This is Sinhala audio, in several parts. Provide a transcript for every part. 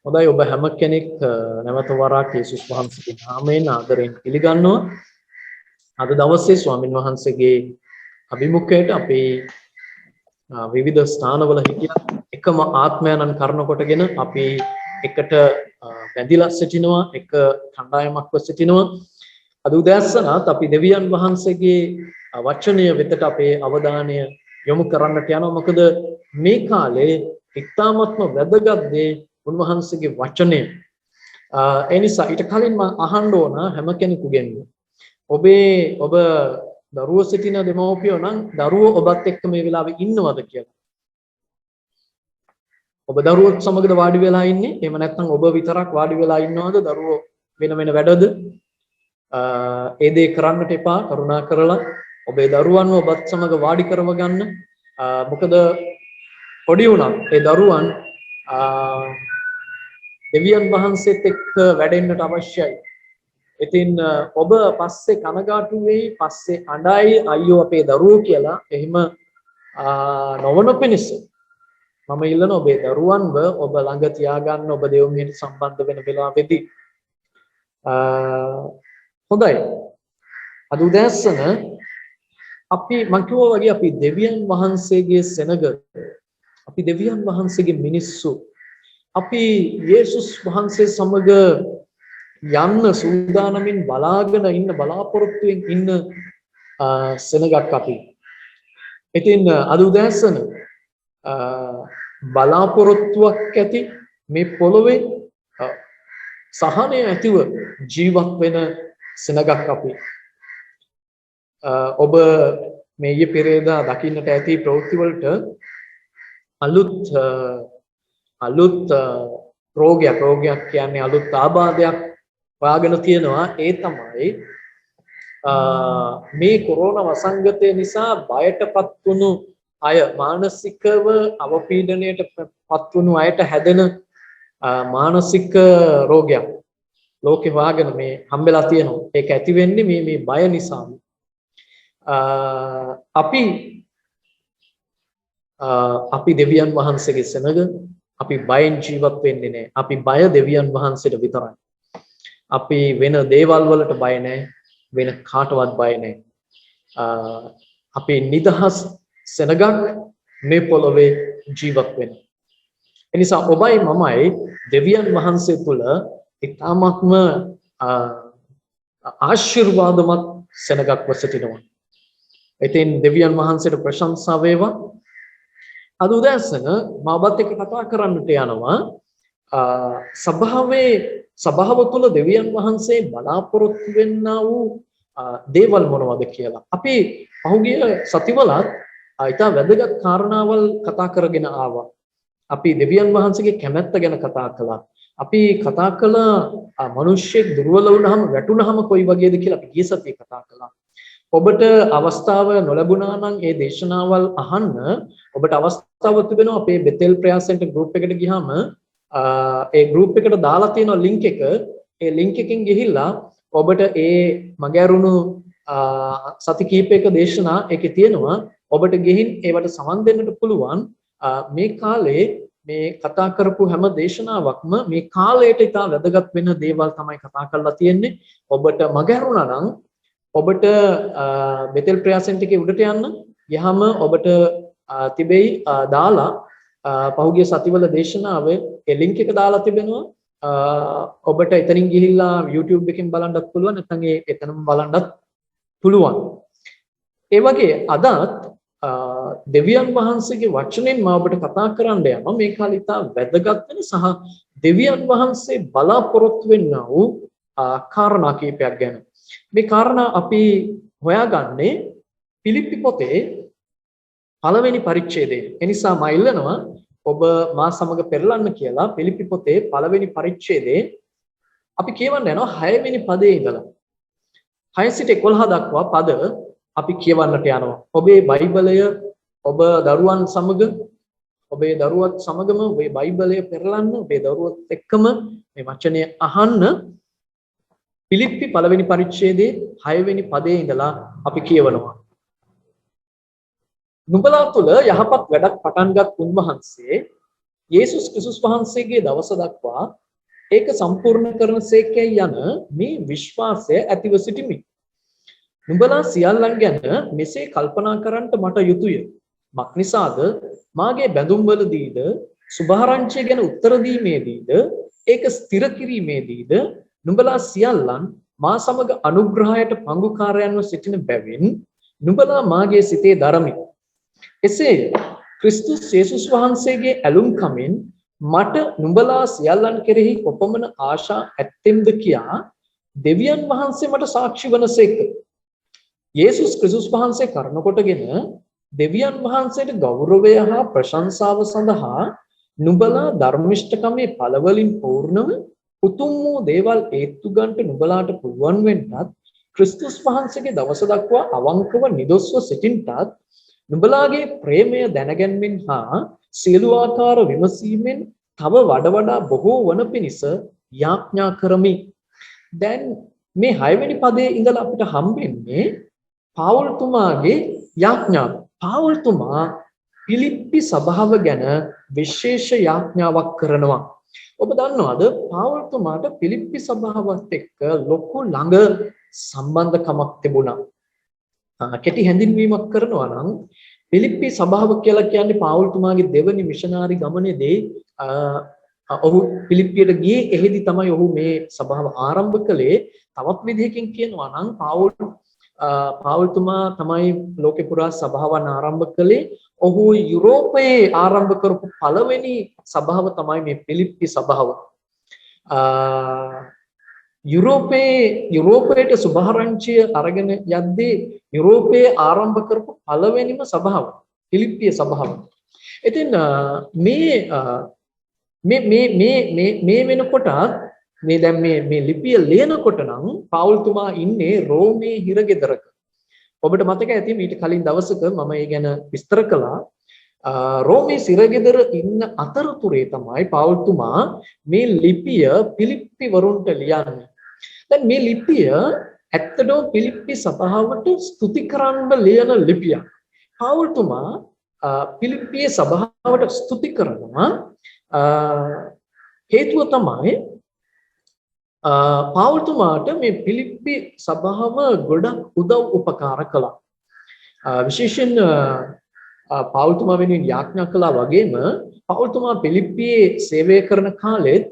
හොඳයි ඔබ හැම කෙනෙක් නැවත වරක් යේසුස් වහන්සේගේ නාමයෙන් ආදරයෙන් පිළිගන්නවා. අද දවසේ ස්වාමින් වහන්සේගේ අභිමුඛයට අපේ විවිධ ස්ථානවල හිටියත් එකම ආත්මයන්න් කරන කොටගෙන අපි එකට බැඳිලා සිටිනවා, එක කණ්ඩායමක්ව සිටිනවා. අද උදෑසනත් අපි දෙවියන් වහන්සේගේ වචනය වෙතට අපේ අවධානය යොමු කරන්නට යනවා. මොකද මේ කාලේ ඉතාමත්ම වැදගත් දේ උන්වහන්සේගේ වචනය. ඒ නිසා ඊට කලින් මම අහන්න ඕන හැම කෙනෙකුගෙන් ඔබ දරුවෝ සිටින දෙමව්පියෝ නම් දරුවෝ ඔබත් එක්ක මේ වෙලාවේ ඉන්නවද කියලා. ඔබ දරුවොත් සමගද වාඩි වෙලා ඉන්නේ? එහෙම නැත්නම් ඔබ විතරක් වාඩි වෙලා ඉන්නවද? දරුවෝ වෙන වෙන වැඩද? ඒ දේ කරන්නට එපා. කරුණා කරලා ඔබේ දරුවන්ව ඔබත් සමග වාඩි කරව ගන්න. මොකද පොඩි උනත් ඒ දරුවන් දෙවියන් වහන්සේත් එක්ක වැඩෙන්නට අවශ්‍යයි. ඉතින් ඔබ පස්සේ කනගාටු වෙයි, පස්සේ අඬයි අයියෝ අපේ දරුවෝ කියලා. එහෙම නොවන පිණිස මම ඉල්ලන ඔබේ දරුවන්ව ඔබ ළඟ තියාගන්න, ඔබ දෙවියන්ට සම්බන්ධ වෙන වෙලාවෙදී. හොඳයි. අද උදෑසන අපි මම කිව්වා වගේ අපි දෙවියන් වහන්සේගේ සෙනග, අපි දෙවියන් වහන්සේගේ මිනිස්සු, අපි යේසුස් වහන්සේ සමග යන්න සූදානමින් බලාගෙන ඉන්න, බලාපොරොත්තුෙන් ඉන්න සෙනගක් අපි. ඉතින් අද උදෑසන බලාපොරොත්තුවක් ඇති මේ පොළොවේ සහනය ඇතිව ජීවත් වෙන සෙනගක් අපි. ඔබ මේ ඊයේ පෙරේදා දකින්නට ඇති ප්‍රවෘත්ති වලට අලුත් රෝගයක් කියන්නේ අලුත් ආබාධයක් හොයාගෙන තියෙනවා. ඒ තමයි මේ කොරෝනා වසංගතය නිසා බයටපත් වුණු අය, මානසිකව අවපීඩනයටපත් වුණු අයට හැදෙන මානසික රෝගයක් ලෝකේ හොයාගෙන මේ හම්බෙලා තියෙනවා. ඒක ඇති වෙන්නේ මේ බය නිසා. අපි දෙවියන් වහන්සේගේ සෙනග, අපි බයෙන් ජීවත් වෙන්නේ නැහැ. අපි බය දෙවියන් වහන්සේට විතරයි. අපි වෙන දේවල් වලට බය නැහැ, වෙන කාටවත් බය නැහැ. අපි නිදහස් සෙනගක් මේ පොළොවේ ජීවත් වෙන. ඒ නිසා ඔබයි මමයි දෙවියන් වහන්සේ තුල ඉතාමත්ම ආශිර්වාදමත් සෙනගක්ව සිටිනවා. ඉතින් දෙවියන් වහන්සේට ප්‍රශංසා වේවා. අද උදෑසන මම ඔබත් එක්ක කතා කරන්නට යනවා සභාව තුළ දෙවියන් වහන්සේ බලාපොරොත්තු වෙන්නා වූ දේවල් මොනවද කියලා. අපි පහුගිය සතිවලත් ඊට වැදගත් කාරණාවල් කතා කරගෙන ආවා. අපි දෙවියන් වහන්සේගේ කැමැත්ත ගැන කතා කළා. අපි කතා කළා මිනිස්සෙක් දුර්වල වුණාම වැටුණාම කොයි වගේද කියලා අපි ගිය සතියේ කතා කළා. ඔබට අවස්ථාව නොලැබුණා නම් ඒ දේශනාවල් අහන්න ඔබට අවස්ථාවක් තිබෙනවා. අපේ බෙතෙල් ප්‍රයාස සෙන්ටර් ගෲප් එකට ගියාම ඒ ගෲප් එකට දාලා තියෙන ලින්ක් එක, ඒ ලින්ක් එකෙන් ගිහිල්ලා ඔබට ඒ මගහැරුණු සති කීපයක දේශනා ඒකේ තියෙනවා. ඔබට ගිහින් ඒවට සමන් දෙන්නට පුළුවන්. මේ කාලේ මේ කතා කරපු හැම දේශනාවක්ම මේ කාලයට ඉතා වැදගත් වෙන දේවල් තමයි කතා කරලා තියෙන්නේ. ඔබට මගහැරුණා නම් ඔබට බෙතෙල් ප්‍රයාස සෙන්ටර් එකේ උඩට යන්න ගියාම ඔබට තිබෙයි දාලා පහුගිය සතිවල දේශනාවේ ඒ ලින්ක් එක දාලා තිබෙනවා. ඔබට එතනින් ගිහිල්ලා YouTube එකෙන් බලන්නත් පුළුවන්, නැත්නම් එතනම බලන්නත් පුළුවන්. ඒ වගේ අදත් දෙවියන් වහන්සේගේ වචනෙන් මම ඔබට කතා කරන්න යනවා මේ කාලේ ඉතා වැදගත් වෙන සහ දෙවියන් වහන්සේ බලාපොරොත්තු වෙන්නා වූ කාරණා කීපයක් ගැන. මේ කාරණා අපි හොයාගන්නේ පිලිප්පි පොතේ පළවෙනි පරිච්ඡේදයේ. ඒ නිසා මම ඉල්ලනවා ඔබ මා සමග පෙරලන්න කියලා. පිලිප්පි පොතේ පළවෙනි පරිච්ඡේදයේ අපි කියවන්න යනවා 6 වෙනි පදයේ ඉඳලා 6 සිට 11 දක්වා පද අපි කියවන්නට යනවා. ඔබේ බයිබලය ඔබ දරුවන් සමග, ඔබේ දරුවත් සමගම ඔබේ බයිබලය පෙරලන්න, ඔබේ දරුවත් එක්කම මේ වචනය අහන්න. පිලිප්පි පළවෙනි පරිච්ඡේදයේ 6 වෙනි පදයේ ඉඳලා අපි කියවනවා. නුඹලා තුල යහපත් වැඩක් පටන්ගත් උන්වහන්සේ යේසුස් ක්‍රිස්තුස් වහන්සේගේ දවස දක්වා ඒක සම්පූර්ණ කරන සේකයි යන මේ විශ්වාසය ඇතිව සිටිමි. නුඹලා සියල්ලන් ගැන මෙසේ කල්පනා කරන්නට මට යුතුය. මක්නිසාද මාගේ බැඳුම්වලදීද සුභාරංචිය ගැන උත්තර දීමේදීද ඒක ස්ථිර කිරීමේදීද නුඹලා සියල්ලන් මා සමග අනුග්‍රහයට පංගුකාරයන්ව සිටින බැවින් නුඹලා මාගේ සිතේ දරමි. එසේ ක්‍රිස්තුස් යේසුස් වහන්සේගේ ඇලුම් කමින් මට නුඹලා සියල්ලන් කෙරෙහි කොපමණ ආශා ඇත්තෙම්ද කියා දෙවියන් වහන්සේ මට සාක්ෂි වනසේක. යේසුස් ක්‍රිස්තුස් වහන්සේ කරන කොටගෙන දෙවියන් වහන්සේට ගෞරවය හා ප්‍රශංසාව සඳහා නුඹලා ධර්මිෂ්ඨකමේ පළවලින් පූර්ණව උතුම් වූ දේවල් ඒත්තු ගන්නට නුඹලාට පුළුවන් වෙන්නත් ක්‍රිස්තුස් වහන්සේගේ දවස දක්වා අවංකව නිදොස්ව සිටින්නත් නුඹලාගේ ප්‍රේමය දැනගැන්මෙන් හා සියලු ආකාර විමසීමෙන් තව වඩා බොහෝ වන පිණිස යාඥා කරමි. දැන් මේ 6 වෙනි පදයේ ඉඳලා අපිට හම්බෙන්නේ පාවුල්තුමාගේ යාඥාව. පාවුල්තුමා පිලිප්පි සභාව ගැන විශේෂ යාඥාවක් කරනවා. ඔබ දන්නවද පාවුල්තුමාට පිලිප්පි සභාවත් එක්ක ලොකු ළඟ සම්බන්ධකමක් තිබුණා. කෙටි හැඳින්වීමක් කරනවා නම් පිලිප්පි සභාව කියලා කියන්නේ පාවුල්තුමාගේ දෙවනි මිෂනාරි ගමනේදී ඔහු පිලිප්පියට ගියේ. එහෙදි තමයි ඔහු මේ සභාව ආරම්භ කළේ. තවත් විදිහකින් කියනවා නම් පාවුල්තුමා තමයි ලෝකේ පුරා සභාවන් ආරම්භ කළේ. ඔහු යුරෝපයේ ආරම්භ කරපු පළවෙනි සභාව තමයි මේ පිලිප්පි සභාව. යුරෝපයට සුභාරංචිය අරගෙන යද්දී යුරෝපයේ ආරම්භ කරපු පළවෙනිම සභාව පිලිප්පිය සභාව. ඉතින් මේ වෙනකොට මේ දැන් මේ ලිපිය ලියනකොට නම් පාවුල්තුමා ඉන්නේ රෝමේ හිරගෙදරක. ඔබට මතක ඇති මීට කලින් දවසක මම ඒ ගැන විස්තර කළා. රෝමේ සිරගෙදර ඉන්න අතරතුරේ තමයි පාවුල්තුමා මේ ලිපිය පිලිප්පි වරුන්ට ලියන්නේ. දැන් මේ ලිපිය ඇත්තටම පිලිප්පි සභාවට ස්තුති කරන්න ලියන ලිපියක්. පාවුල්තුමා පිලිප්පියේ සභාවට ස්තුති කරනවා. හේතුව තමයි පාවුල්තුමාට මේ පිලිප්පි සභාව ගොඩක් උදව් උපකාර කළා. විශේෂයෙන් පාවුල්තුමා වෙනුවෙන් යාඥා කළා වගේම පාවුල්තුමා පිලිප්පියේ සේවය කරන කාලෙත්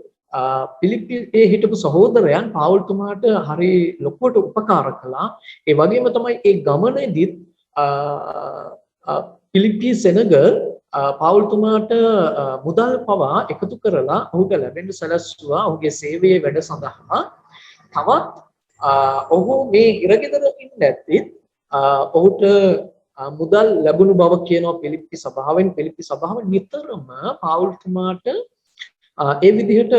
පිලිප්පියේ හිටපු සහෝදරයන් පාවුල්තුමාට හරි ලොකුවට උපකාර කළා. ඒ වගේම තමයි ඒ ගමනේදීත් පිලිප්පි සෙනග පාවුල්තුමාට මුදල් පවා එකතු කරලා ඔහුට ලැබෙන්න සැලැස්සුවා ඔහුගේ සේවයේ වැඩ සඳහා. තවත් ඔහු මේ හිරගෙදර ඉඳද්දී ඔහුට මුදල් ලැබුණු බව කියනවා පිලිප්පි සභාවෙන්. පිලිප්පි සභාව නිතරම පාවුල්තුමාට ඒ විදිහට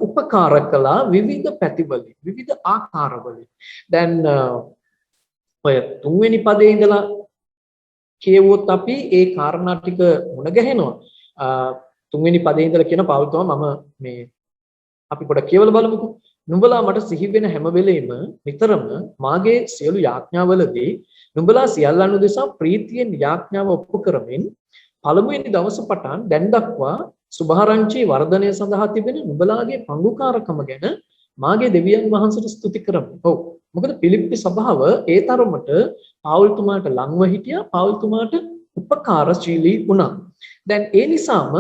උපකාර කළා විවිධ පැතිවලින් විවිධ ආකාරවලින්. දැන් ඔය 3 වෙනි පදේ ඉඳලා කියවුවොත් අපි ඒ කාරණා ටික මුණ ගැහෙනවා. 3 වෙනි පදේ ඉඳලා කියන පාවුල්තුමා මම මේ අපි පොඩ්ඩක් කියවලා බලමුකෝ. නුඹලා මට සිහි වෙන හැම වෙලෙම නිතරම මාගේ සියලු යාඥාවලදී නුඹලා සියල්ලන් උදෙසා ප්‍රීතියෙන් යාඥාව ඔප්පු කරමින් පළමුවෙනි දවස පටන් දැන් දක්වා සුභාරංචි වර්ධනය සඳහා තිබෙන නුඹලාගේ පංගුකාරකම ගැන මාගේ දෙවියන් වහන්සේට ස්තුති කරමි. ඔව්. මොකද පිලිප්පි සභාව ඒ තරමට පාවුල්තුමාට ලංව හිටියා. පාවුල්තුමාට උපකාරශීලී වුණා. දැන් ඒ නිසාම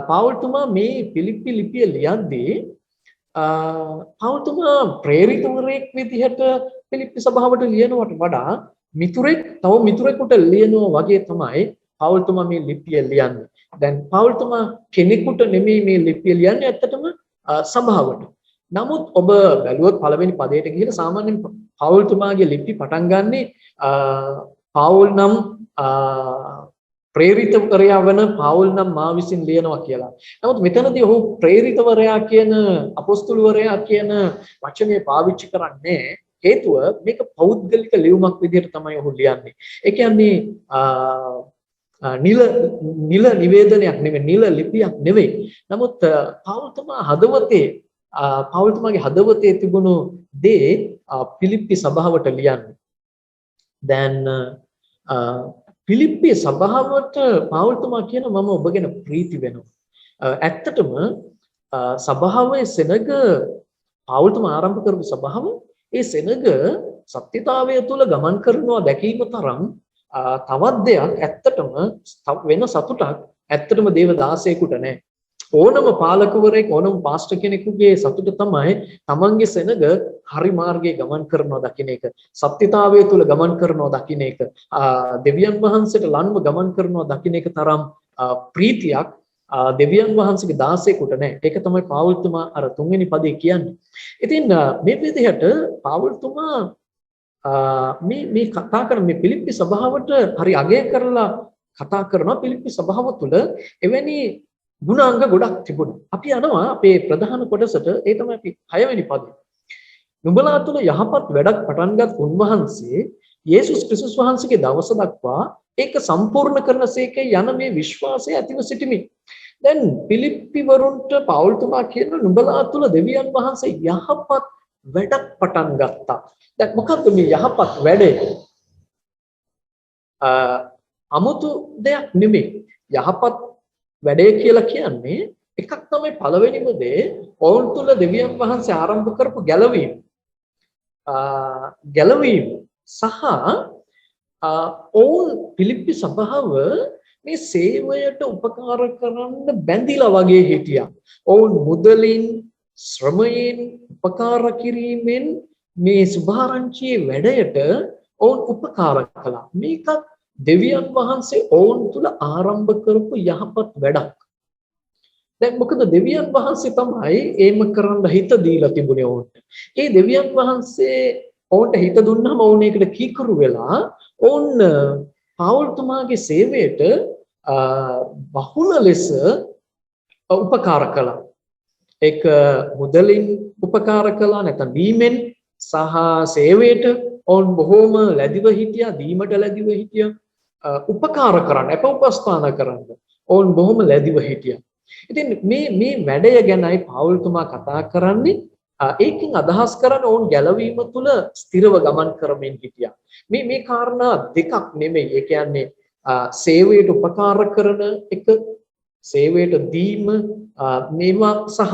පාවුල්තුමා මේ පිලිප්පි ලිපිය ලියද්දී පාවුල්තුමා ප්‍රේරිතවරයෙක් විදිහට පිලිප්පි සභාවට ලියනවට වඩා තව මිතුරෙකුට ලියනවා වගේ තමයි පාවුල්තුමා මේ ලිපිය ලියන්නේ. දැන් පාවුල්තුමා කෙනෙකුට නෙමෙයි මේ ලිපිය ලියන්නේ ඇත්තටම සභාවට. නමුත් ඔබ බැලුවොත් පළවෙනි පදයට ගිහින් සාමාන්‍යයෙන් පාවුල්තුමාගේ ලිපි පටන් ගන්නේ පාවුල් නම් ප්‍රේරිතවරයා වන පාවුල් නම් මා විසින් ලියනවා කියලා. නමුත් මෙතනදී ඔහු ප්‍රේරිතවරයා කියන අපොස්තුලවරයා කියන වචනේ පාවිච්චි කරන්නේ හේතුව මේක පෞද්ගලික ලියුමක් විදිහට තමයි ඔහු ලියන්නේ. ඒ කියන්නේ නිල නිවේදනයක් නෙවෙයි, නිල ලිපියක් නෙවෙයි. නමුත් පාවුල්තුමාගේ හදවතේ තිබුණු දේ පිලිප්පි සභාවට ලියන්නේ. දැන් පිලිප්පි සභාවට පාවුල්තුමා කියන මම ඔබ ගැන ප්‍රීති වෙනවා. ඇත්තටම සභාවේ සෙනග පාවුල්තුමා ආරම්භ කරපු සභාව ඒ සෙනග සත්‍යතාවය තුළ ගමන් කරනවා දැකීම තරම් තවත් දෙයක් ඇත්තටම වෙන සතුටක් ඇත්තටම දේවදාසයෙකුට නැහැ. ඕනම පාලකවරයෙක් ඕනම පාස්ටර් කෙනෙකුගේ සතුට තමයි තමන්ගේ සෙනග හරි මාර්ගයේ ගමන් කරනවා දකින්න එක. සත්‍යතාවය තුළ ගමන් කරනවා දකින්න එක. දෙවියන් වහන්සේට ලන්ව ගමන් කරනවා දකින්න එක තරම් ප්‍රීතියක් දෙවියන් වහන්සේගේ දාසයෙකුට නැහැ. ඒක තමයි පාවුල්තුමා අර තුන්වෙනි පදේ කියන්නේ. ඉතින් මේ විදිහට පාවුල්තුමා මේ කතා කරන මේ පිලිප්පි සභාවට හරි අගය කරලා කතා කරනවා. පිලිප්පි සභාව තුළ එවැනි ගුණාංග ගොඩක් තිබුණා. අපි යනවා අපේ ප්‍රධාන කොටසට. ඒ තමයි අපි 6 වෙනි පදේ. නුඹලා තුළ යහපත් වැඩක් පටන්ගත් උන්වහන්සේ යේසුස් ක්‍රිස්තුස් වහන්සේගේ දවස දක්වා ඒක සම්පූර්ණ කරනසේකේ යන මේ විශ්වාසය ඇතිව සිටිමි. දැන් පිලිප්පි වරුන්ට පෞල්තුමා කියන නුඹලා තුළ දෙවියන් වහන්සේ යහපත් වැඩක් පටන් ගත්තා. දැන් මොකක්ද මේ යහපත් වැඩේ? අමුතු දෙයක් නෙමෙයි. යහපත් වැඩේ කියලා කියන්නේ එකක් තමයි පළවෙනිම දේ ඔවුන් තුළ දෙවියන් වහන්සේ ආරම්භ කරපු ගැලවීම. ගැලවීම සහ ඔවුන් පිලිප්පි සභාව මේ සේවයට උපකාර කරන්න බැඳිලා වගේ හිටියා. ඔවුන් මුදලින් ශ්‍රමයෙන් උපකාර කිරීමෙන් මේ සුභාරංචියේ වැඩයට ඔවුන් උපකාර කළා. මේකත් දෙවියන් වහන්සේ ඔවුන් තුල ආරම්භ කරපු යහපත් වැඩක්. දැන් මොකද දෙවියන් වහන්සේ තමයි ඒම කරන්න හිත දීලා තිබුණේ ඔවුන්ට. ඒ දෙවියන් වහන්සේ ඔවුන්ට හිත දුන්නාම ඔවුන් ඒකට කීකරු වෙලා ඔවුන් පෞල්තුමාගේ සේවයට බහුල ලෙස උපකාර කළා. ඒක මුදලින් උපකාර කළා නැත්නම් දීමෙන් සහ සේවයට ඔවුන් බොහෝම ලැබිව හිටියා, දීමට ලැබිව හිටියා. උපකාර කරන්න, අපෝපස්ථාන කරන්න ඔවුන් බොහොම ලැබිව හිටියා. ඉතින් මේ වැඩය ගැනයි පෞල්තුමා කතා කරන්නේ. ඒකෙන් අදහස් කරන්නේ ඔවුන් ගැලවීම තුළ ස්ථිරව ගමන් කරමින් හිටියා. මේ කාරණා දෙකක් නෙමෙයි. ඒ කියන්නේ සේවයට උපකාර කරන එක, සේවයට දීම මේවා සහ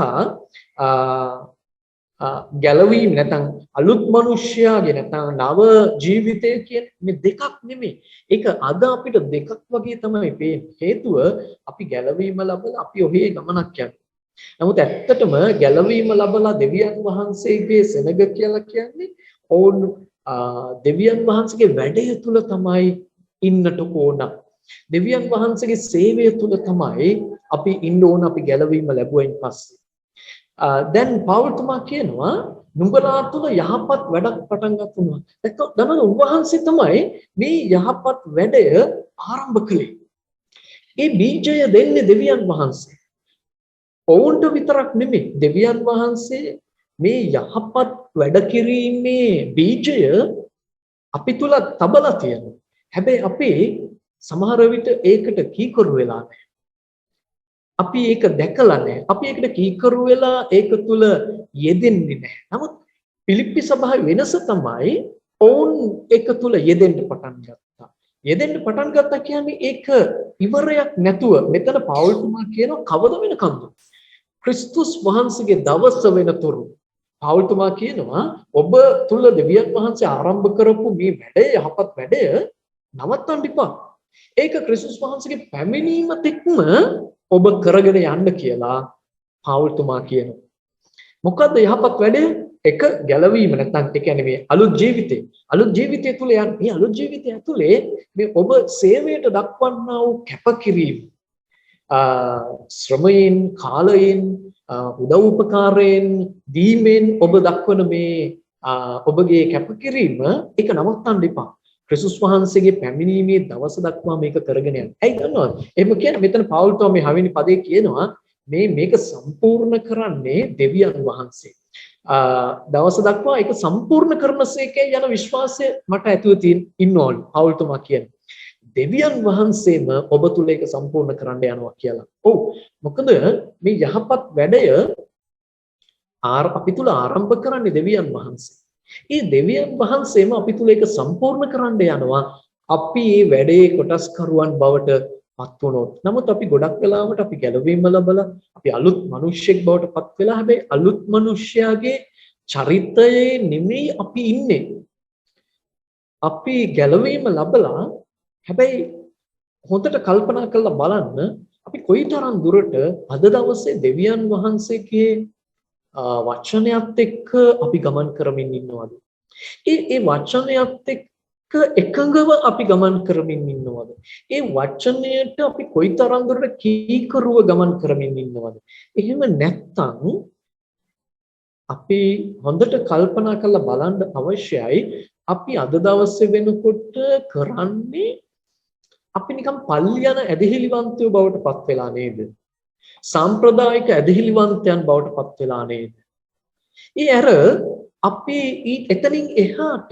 ගැලවීම නැත්නම් අලුත් මිනිස්යාගේ නැත්නම් නව ජීවිතය කියන මේ දෙකක් නෙමෙයි. ඒක අද අපිට දෙකක් වගේ තමයි පේන්නේ. හේතුව අපි ගැලවීම ලැබලා අපි ඔහේ ගමනක් යනවා. නමුත් ඇත්තටම ගැලවීම ලැබලා දෙවියන් වහන්සේගේ සෙනග කියලා කියන්නේ ඕන් දෙවියන් වහන්සේගේ වැඩය තුල තමයි ඉන්නට ඕන. දෙවියන් වහන්සේගේ සේවය තුල තමයි අපි ඉන්න ඕන. අපි ගැලවීම ලැබුවෙන් පස්සේ දැන් පෞල්තුමා කියනවා නුඹලා තුල යහපත් වැඩක් පටන් ගන්නවා. එතකොට දමන උන්වහන්සේ තමයි මේ යහපත් වැඩය ආරම්භ කළේ. ඒ බීජය දෙන්නේ දෙවියන් වහන්සේ. ඔවුන්ට විතරක් නෙමෙයි, දෙවියන් වහන්සේ මේ යහපත් වැඩ කිරීමේ බීජය අපි තුල තබලා තියෙනවා. හැබැයි අපි සමහර විට ඒකට කීකරු වෙලා නැහැ. අපි ඒක දැකලා නැහැ. අපි ඒකට කීකරු වෙලා ඒක තුල යෙදෙන්නේ නැහැ. නමුත් පිලිප්පි සභාවේ වෙනස තමයි ඔවුන් ඒක තුල යෙදෙන්න පටන් ගත්තා. යෙදෙන්න පටන් ගත්තා කියන්නේ ඒක ඉවරයක් නැතුව මෙතන පෞල්තුමා කියනවා කවද වෙනකම්ද? ක්‍රිස්තුස් වහන්සේගේ දවස වෙනතුරු පෞල්තුමා කියනවා ඔබ තුල දෙවියන් වහන්සේ ආරම්භ කරපු මේ වැඩේ යහපත් වැඩය නවත්තන්න එපා. ඒක ක්‍රිස්තුස් වහන්සේගේ පැමිණීම තෙක්ම ඔබ කරගෙන යන්න කියලා පෞල්තුමා කියනවා. මොකද්ද යහපත් වැඩේ? එක ගැලවීම නැත්නම් ඒ කියන්නේ මේ අලුත් ජීවිතය තුල යන මේ අලුත් ජීවිතය ඇතුලේ මේ ඔබ සේවයට දක්වන්නා වූ කැපකිරීම ශ්‍රමයෙන්, කාලයෙන්, උදව් උපකාරයෙන්, දීමෙන් ඔබ දක්වන මේ ඔබගේ කැපකිරීම ඒක නවත්තන්න එපා. ක්‍රිස්තුස් වහන්සේගේ පැමිණීමේ දවස දක්වා මේක කරගෙන යන්න. ඇයි දන්නවද? එහෙම කියන්නේ මෙතන පෞල්තුමා මේ 6 වෙනි පදේ කියනවා මේක සම්පූර්ණ කරන්නේ දෙවියන් වහන්සේ. දවස දක්වා ඒක සම්පූර්ණ කරනසේකේ යන විශ්වාසය මට ඇතුළේ ඉන්න ඕනේ. පෞල්තුමා කියන්නේ දෙවියන් වහන්සේම ඔබ තුල ඒක සම්පූර්ණ කරන්න යනවා කියලා. ඔව්. මොකද මේ යහපත් වැඩය අපි තුල ආරම්භ කරන්නේ දෙවියන් වහන්සේ. ඒ දෙවියන් වහන්සේම අපි තුල ඒක සම්පූර්ණ කරන්න යනවා. අපි මේ වැඩේ කොටස්කරුවන් බවට පත් වුණොත්. නමුත් අපි ගොඩක් වෙලාවට අපි ගැළවීම ලැබලා අපි අලුත් මිනිස්සෙක් බවට පත් වෙලා හැබැයි අලුත් මිනිස්යාගේ චරිතයේ නෙමෙයි අපි ඉන්නේ. අපි ගැළවීම ලැබලා හැබැයි හොඳට කල්පනා කරලා බලන්න අපි කොයිතරම් දුරට අද දවසේ දෙවියන් වහන්සේගේ වචනයත් එක්ක අපි ගමන් කරමින් ඉන්නවද? ඒ වචනයත් එක්ක එකඟව අපි ගමන් කරමින් ඉන්නවද? ඒ වචනයට අපි කොයිතරම් දුරට කීකරුව ගමන් කරමින් ඉන්නවද? එහෙම නැත්නම් අපි හොඳට කල්පනා කරලා බලන්න අවශ්‍යයි අපි අද දවසේ වෙනකොට කරන්නේ අපි නිකන් පල්ලි යන ඇදහිලිවන්තයෝ බවට පත් වෙලා නේද? සාම්ප්‍රදායික ඇදහිලිවන්තයන් බවට පත් වෙලා නේද? අපි එතනින් එහාට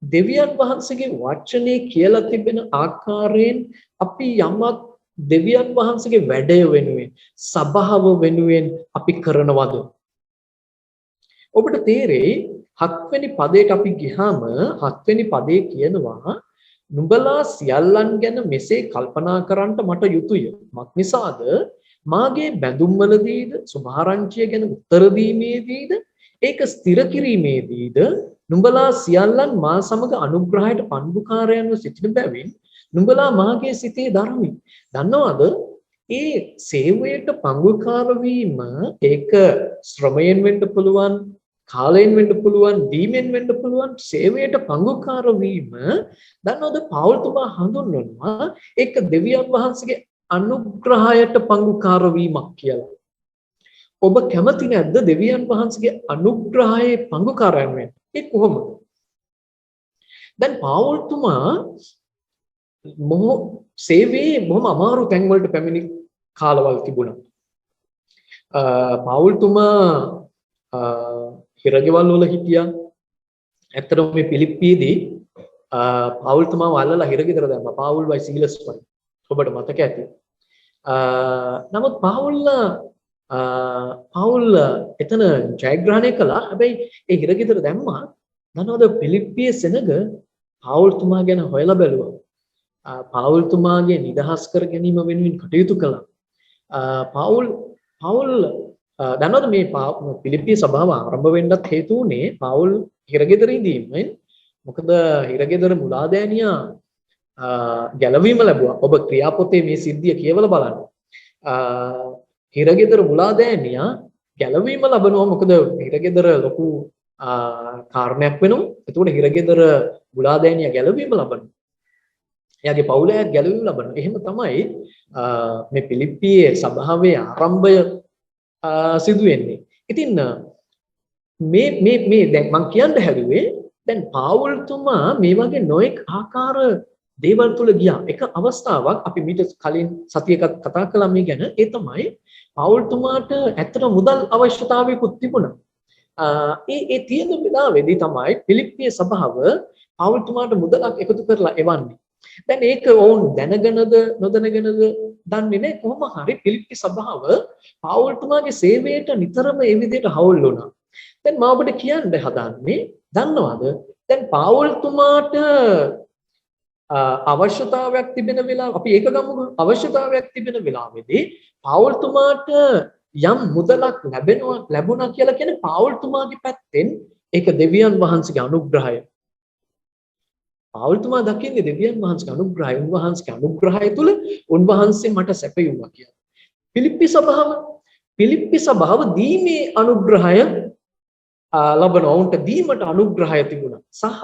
දෙවියන් වහන්සේගේ වචනේ කියලා තිබෙන ආකාරයෙන් අපි යමක් දෙවියන් වහන්සේගේ වැඩය වෙනුවෙන් සබාව වෙනුවෙන් අපි කරනවද? ඔබට තේරෙයි 7 වෙනි පදයට අපි ගියාම 7 වෙනි පදේ කියනවා නුඹලා සියල්ලන් ගැන මෙසේ කල්පනා කරන්නට මට යුතුය. මක් නිසාද මාගේ බැඳුම් වලදීද සුභාරංචිය ගැන උත්තර දීමේදීද ඒක ස්ථිර කිරීමේදීද නුඹලා සියල්ලන් මා සමග අනුග්‍රහයට පන්දුකාරයන්ව සිටින බැවින් නුඹලා මාගේ සිතේ ධර්මයි. දන්නවද? ඒ සේවයට පංගුකාර වීම ඒක ශ්‍රමයෙන් වෙන්න පුළුවන්, කාලයෙන් වෙන්න පුළුවන්, දීමෙන් වෙන්න පුළුවන්. සේවයට පංගුකාර වීම දන්නවද? පෞල්තුමා හඳුන්වනවා ඒක දෙවියන් වහන්සේගේ අනුග්‍රහයට පංගුකාර වීමක් කියලා. ඔබ කැමති නැද්ද දෙවියන් වහන්සේගේ අනුග්‍රහයේ පංගුකාරයන් වෙන්න? ඒ කොහොමද? දැන් පෞල්තුමා සේවයේ බොහොම අමාරු තැන් වලට පැමිණි කාලවල් තිබුණා. පෞල්තුමා හිරගෙවල් වල හිටියා. ඇත්තටම මේ පිලිප්පියේදී පෞල්තුමාව අල්ලලා හිරගෙදර දැම්මා. පෞල් වයි සීලස් වයි. ඔබට මතක ඇති. නමුත් පෞල් එතන ජයග්‍රහණය කළා. හැබැයි ඒ හිරගෙදර දැම්මා. දන්නවද පිලිප්පියේ සෙනග පෞල්තුමා ගැන හොයලා බැලුවා. පෞල්තුමාගේ නිදහස් කර ගැනීම වෙනුවෙන් කටයුතු කළා. පෞල් දන්නවද මේ පිලිප්පිය සභාව ආරම්භ වෙන්නත් හේතු වුණේ පෞල් හිරගෙදර ඉඳීමෙන්. මොකද හිරගෙදර මුලාදෑනියා ගැලවීම ලැබුවා. ඔබ ක්‍රියාපොතේ මේ සිද්ධිය කියවලා බලන්න. හිරගෙදර මුලාදෑනියා ගැලවීම ලබනවා. මොකද හිරගෙදර ලොකු කාරණයක් වෙනවා. එතකොට හිරගෙදර මුලාදෑනියා ගැලවීම ලබනවා. එයාගේ පවුලයත් ගැලවීම ලබනවා. එහෙම තමයි මේ පිලිප්පියේ සභාවේ ආරම්භය සිදු වෙන්නේ. ඉතින් මේ දැන් මම කියන්න හැදුවේ දැන් පෞල්තුමා මේ වගේ නොඑක් ආකාර දේවල් තුල ගියා. එක අවස්ථාවක් අපි මීට කලින් සතියකට කතා කළා මේ ගැන. ඒ තමයි පෞල්තුමාට ඇත්තට මුදල් අවශ්‍යතාවයකුත් තිබුණා. ඒ තියෙන වෙලාවේදී තමයි පිලිප්පියේ සභාව පෞල්තුමාට මුදලක් එකතු කරලා එවන්නේ. දැන් ඒක වුන් දැනගෙනද නොදැනගෙනද දන්නේ නැහැ. කොහොම හරි පිලිප්පි සභාව පෞල්තුමාගේ සේවයට නිතරම මේ විදිහට හවුල් වුණා. දැන් මම ඔබට කියන්න හදන්නේ දන්නවද? දැන් පෞල්තුමාට අවශ්‍යතාවයක් තිබෙන වෙලාව අපි ඒක ගමු. අවශ්‍යතාවයක් තිබෙන වෙලාවේදී පෞල්තුමාට යම් මුදලක් ලැබුණා කියලා කියන්නේ පෞල්තුමාගේ පැත්තෙන් ඒක දෙවියන් වහන්සේගේ අනුග්‍රහය. පෞල්තුමා දකින්නේ දෙවියන් වහන්සේගේ අනුග්‍රහය. උන්වහන්සේගේ අනුග්‍රහය තුල උන්වහන්සේ මට සැපයුවා කියලා. පිලිප්පි සභාව දීමේ අනුග්‍රහය ලබන ඔවුන්ට දීමට අනුග්‍රහය තිබුණා. සහ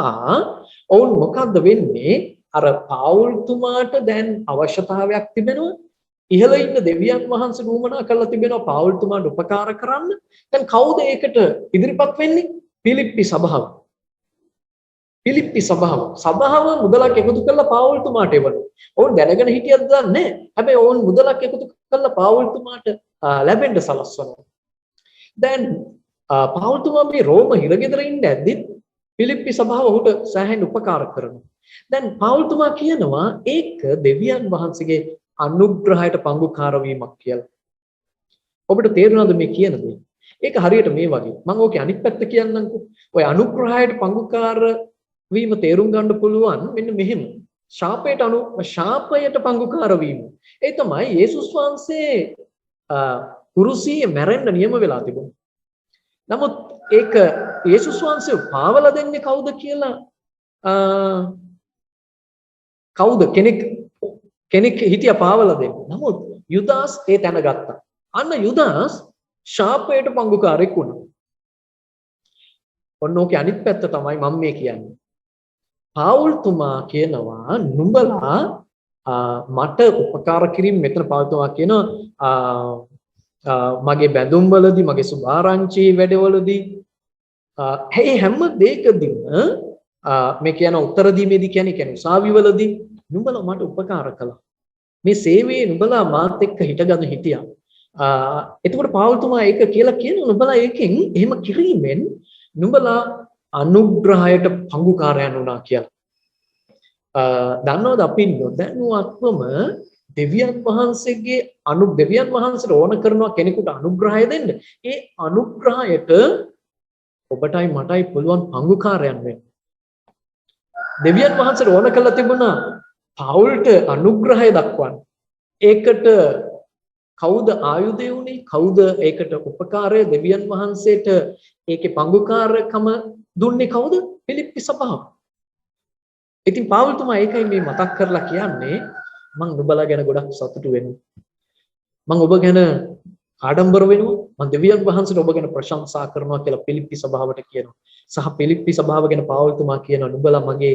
ඔවුන් මොකද්ද වෙන්නේ? අර පෞල්තුමාට දැන් අවශ්‍යතාවයක් තිබෙනවා. ඉහළ ඉන්න දෙවියන් වහන්සේ නුමනා කරලා තිබෙනවා පෞල්තුමාට උපකාර කරන්න. දැන් කවුද ඒකට ඉදිරිපත් වෙන්නේ? පිලිප්පි සභාව. පිලිප්පි සභාව මුදලක් එකතු කරලා පෞල්තුමාට එවනවා. ඔවුන් දැනගෙන හිටියද දන්නේ නැහැ. හැබැයි ඔවුන් මුදලක් එකතු කරලා පෞල්තුමාට ලැබෙන්න සලස්වනවා. දැන් පෞල්තුමා මේ රෝම හිරගෙදර ඉන්න ඇද්දි පිලිප්පි සභාව ඔහුට සෑහෙන උපකාර කරනවා. දැන් පෞල්තුමා කියනවා ඒක දෙවියන් වහන්සේගේ අනුග්‍රහයට පංගුකාර වීමක් කියලා. ඔබට තේරුණාද මේ කියන දේ? ඒක හරියට මේ වගේ. මම ඕකේ අනිත් පැත්ත කියන්නම්කෝ. ඔය අනුග්‍රහයට පංගුකාර වීම තේරුම් ගන්න පුළුවන් මෙන්න මෙහෙම. ශාපයට පංගුකාර වීම. ඒ තමයි යේසුස් වහන්සේ කුරුසියේ මැරෙන්න නියම වෙලා තිබුණා. නමුත් ඒක යේසුස් වහන්සේ පාවලා දෙන්නේ කවුද කියලා කවුද කෙනෙක් හිටියා පාවලා දෙන්න. නමුත් යුදාස් ඒ තැන ගත්තා. අන්න යුදාස් ශාපයට පංගුකාරයෙක් වුණා. ඔන්න ඕකේ අනිත් පැත්ත තමයි මම මේ කියන්නේ. පාවුල්තුමා කියනවා නුඹලා මට උපකාර කිරීම මෙතන පාවුල්තුමා කියනවා මගේ බැඳුම්වලදී මගේ සුභාරංචි වැඩවලදී හැම දෙයකදීම මේ කියන උත්තර දීමේදී කියන්නේ උසාවිවලදී නුඹලා මට උපකාර කළා. මේ සේවයේ නුඹලා මාත් එක්ක හිටගෙන හිටියා. එතකොට පාවුල්තුමා ඒක කියලා කියනවා නුඹලා ඒකෙන් එහෙම කිරීමෙන් නුඹලා අනුග්‍රහයට පංගුකාරයන් වුණා කියලා. දන්නවද අපි නොදැනුවත්වම දෙවියන් වහන්සේගේ දෙවියන් වහන්සේට ඕන කරනවා කෙනෙකුට අනුග්‍රහය දෙන්න. ඒ අනුග්‍රහයට ඔබටයි මටයි පුළුවන් පංගුකාරයන් වෙන්න. දෙවියන් වහන්සේට ඕන කළා තිබුණා පවුල්ට අනුග්‍රහය දක්වන්න. ඒකට කවුද ආයුධය උනේ? කවුද ඒකට උපකාරය දෙවියන් වහන්සේට ඒකේ පංගුකාරකම දුන්නේ කවුද? පිලිප්පි සභාව. ඉතින් පාවුල්තුමා ඒකයි මේ මතක් කරලා කියන්නේ මම නුඹලා ගැන ගොඩක් සතුටු වෙනවා. මම ඔබ ගැන ආඩම්බර වෙනවා. මම දෙවියන් වහන්සේට ඔබ ගැන ප්‍රශංසා කරනවා කියලා පිලිප්පි සභාවට කියනවා. සහ පිලිප්පි සභාව ගැන පාවුල්තුමා කියනවා නුඹලා මගේ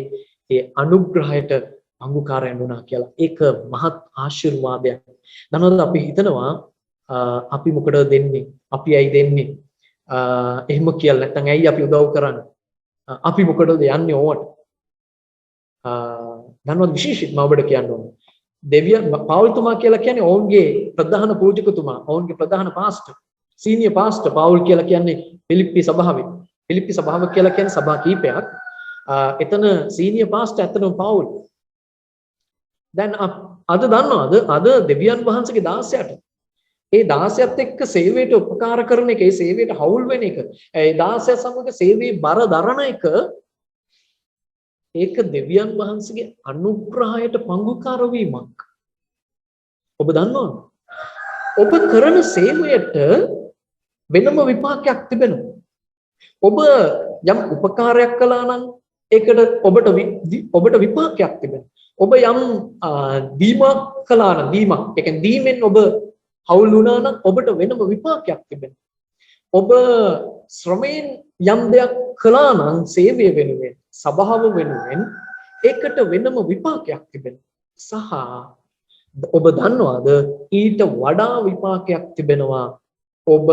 ඒ අනුග්‍රහයට පංගුකාරයන් වුණා කියලා. ඒක මහත් ආශිර්වාදයක්. දන්නවද අපි හිතනවා අපි මොකටද දෙන්නේ? අපි ඇයි දෙන්නේ? එහෙම කියලා නැත්නම් ඇයි අපි උදව් කරන්නේ? අපි මොකටද යන්නේ ඕවට? දන්නවද විශේෂයෙන්ම ඔබට කියන්න ඕනේ. දෙවියන් පාවුල්තුමා කියලා කියන්නේ ඔවුන්ගේ ප්‍රධාන පූජකතුමා, ඔවුන්ගේ ප්‍රධාන පාස්ටර්, සීනියර් පාස්ටර් පාවුල් කියලා කියන්නේ පිලිප්පි සභාවේ. පිලිප්පි සභාව කියලා කියන්නේ සභා කීපයක්. එතන සීනියර් පාස්ටර් ඇත්තටම පාවුල්. දැන් අද දන්නවද අද දෙවියන් වහන්සේගේ 16ට ඒ 16ත් එක්ක සේවයට උපකාර කරන එක, ඒ සේවයට හවුල් වෙන එක, ඒ 16 සමග සේවයේ බර දරන එක ඒක දෙවියන් වහන්සේගේ අනුග්‍රහයට පංගුකාර වීමක්. ඔබ දන්නවද? ඔබ කරන සේවයට වෙනම විපාකයක් තිබෙනවා. ඔබ යම් උපකාරයක් කළා නම් ඒකට ඔබට විපාකයක් තිබෙනවා. ඔබ යම් දීමක් කළා නම් ඒ කියන්නේ දීමෙන් ඔබ හවුල් වුණා නම් ඔබට වෙනම විපාකයක් තිබෙනවා. ඔබ ශ්‍රමයෙන් යම් දෙයක් කළා නම් සේවය වෙනුවෙන්, සභාව වෙනුවෙන් ඒකට වෙනම විපාකයක් තිබෙනවා. සහ ඔබ දන්නවද ඊට වඩා විපාකයක් තිබෙනවා ඔබ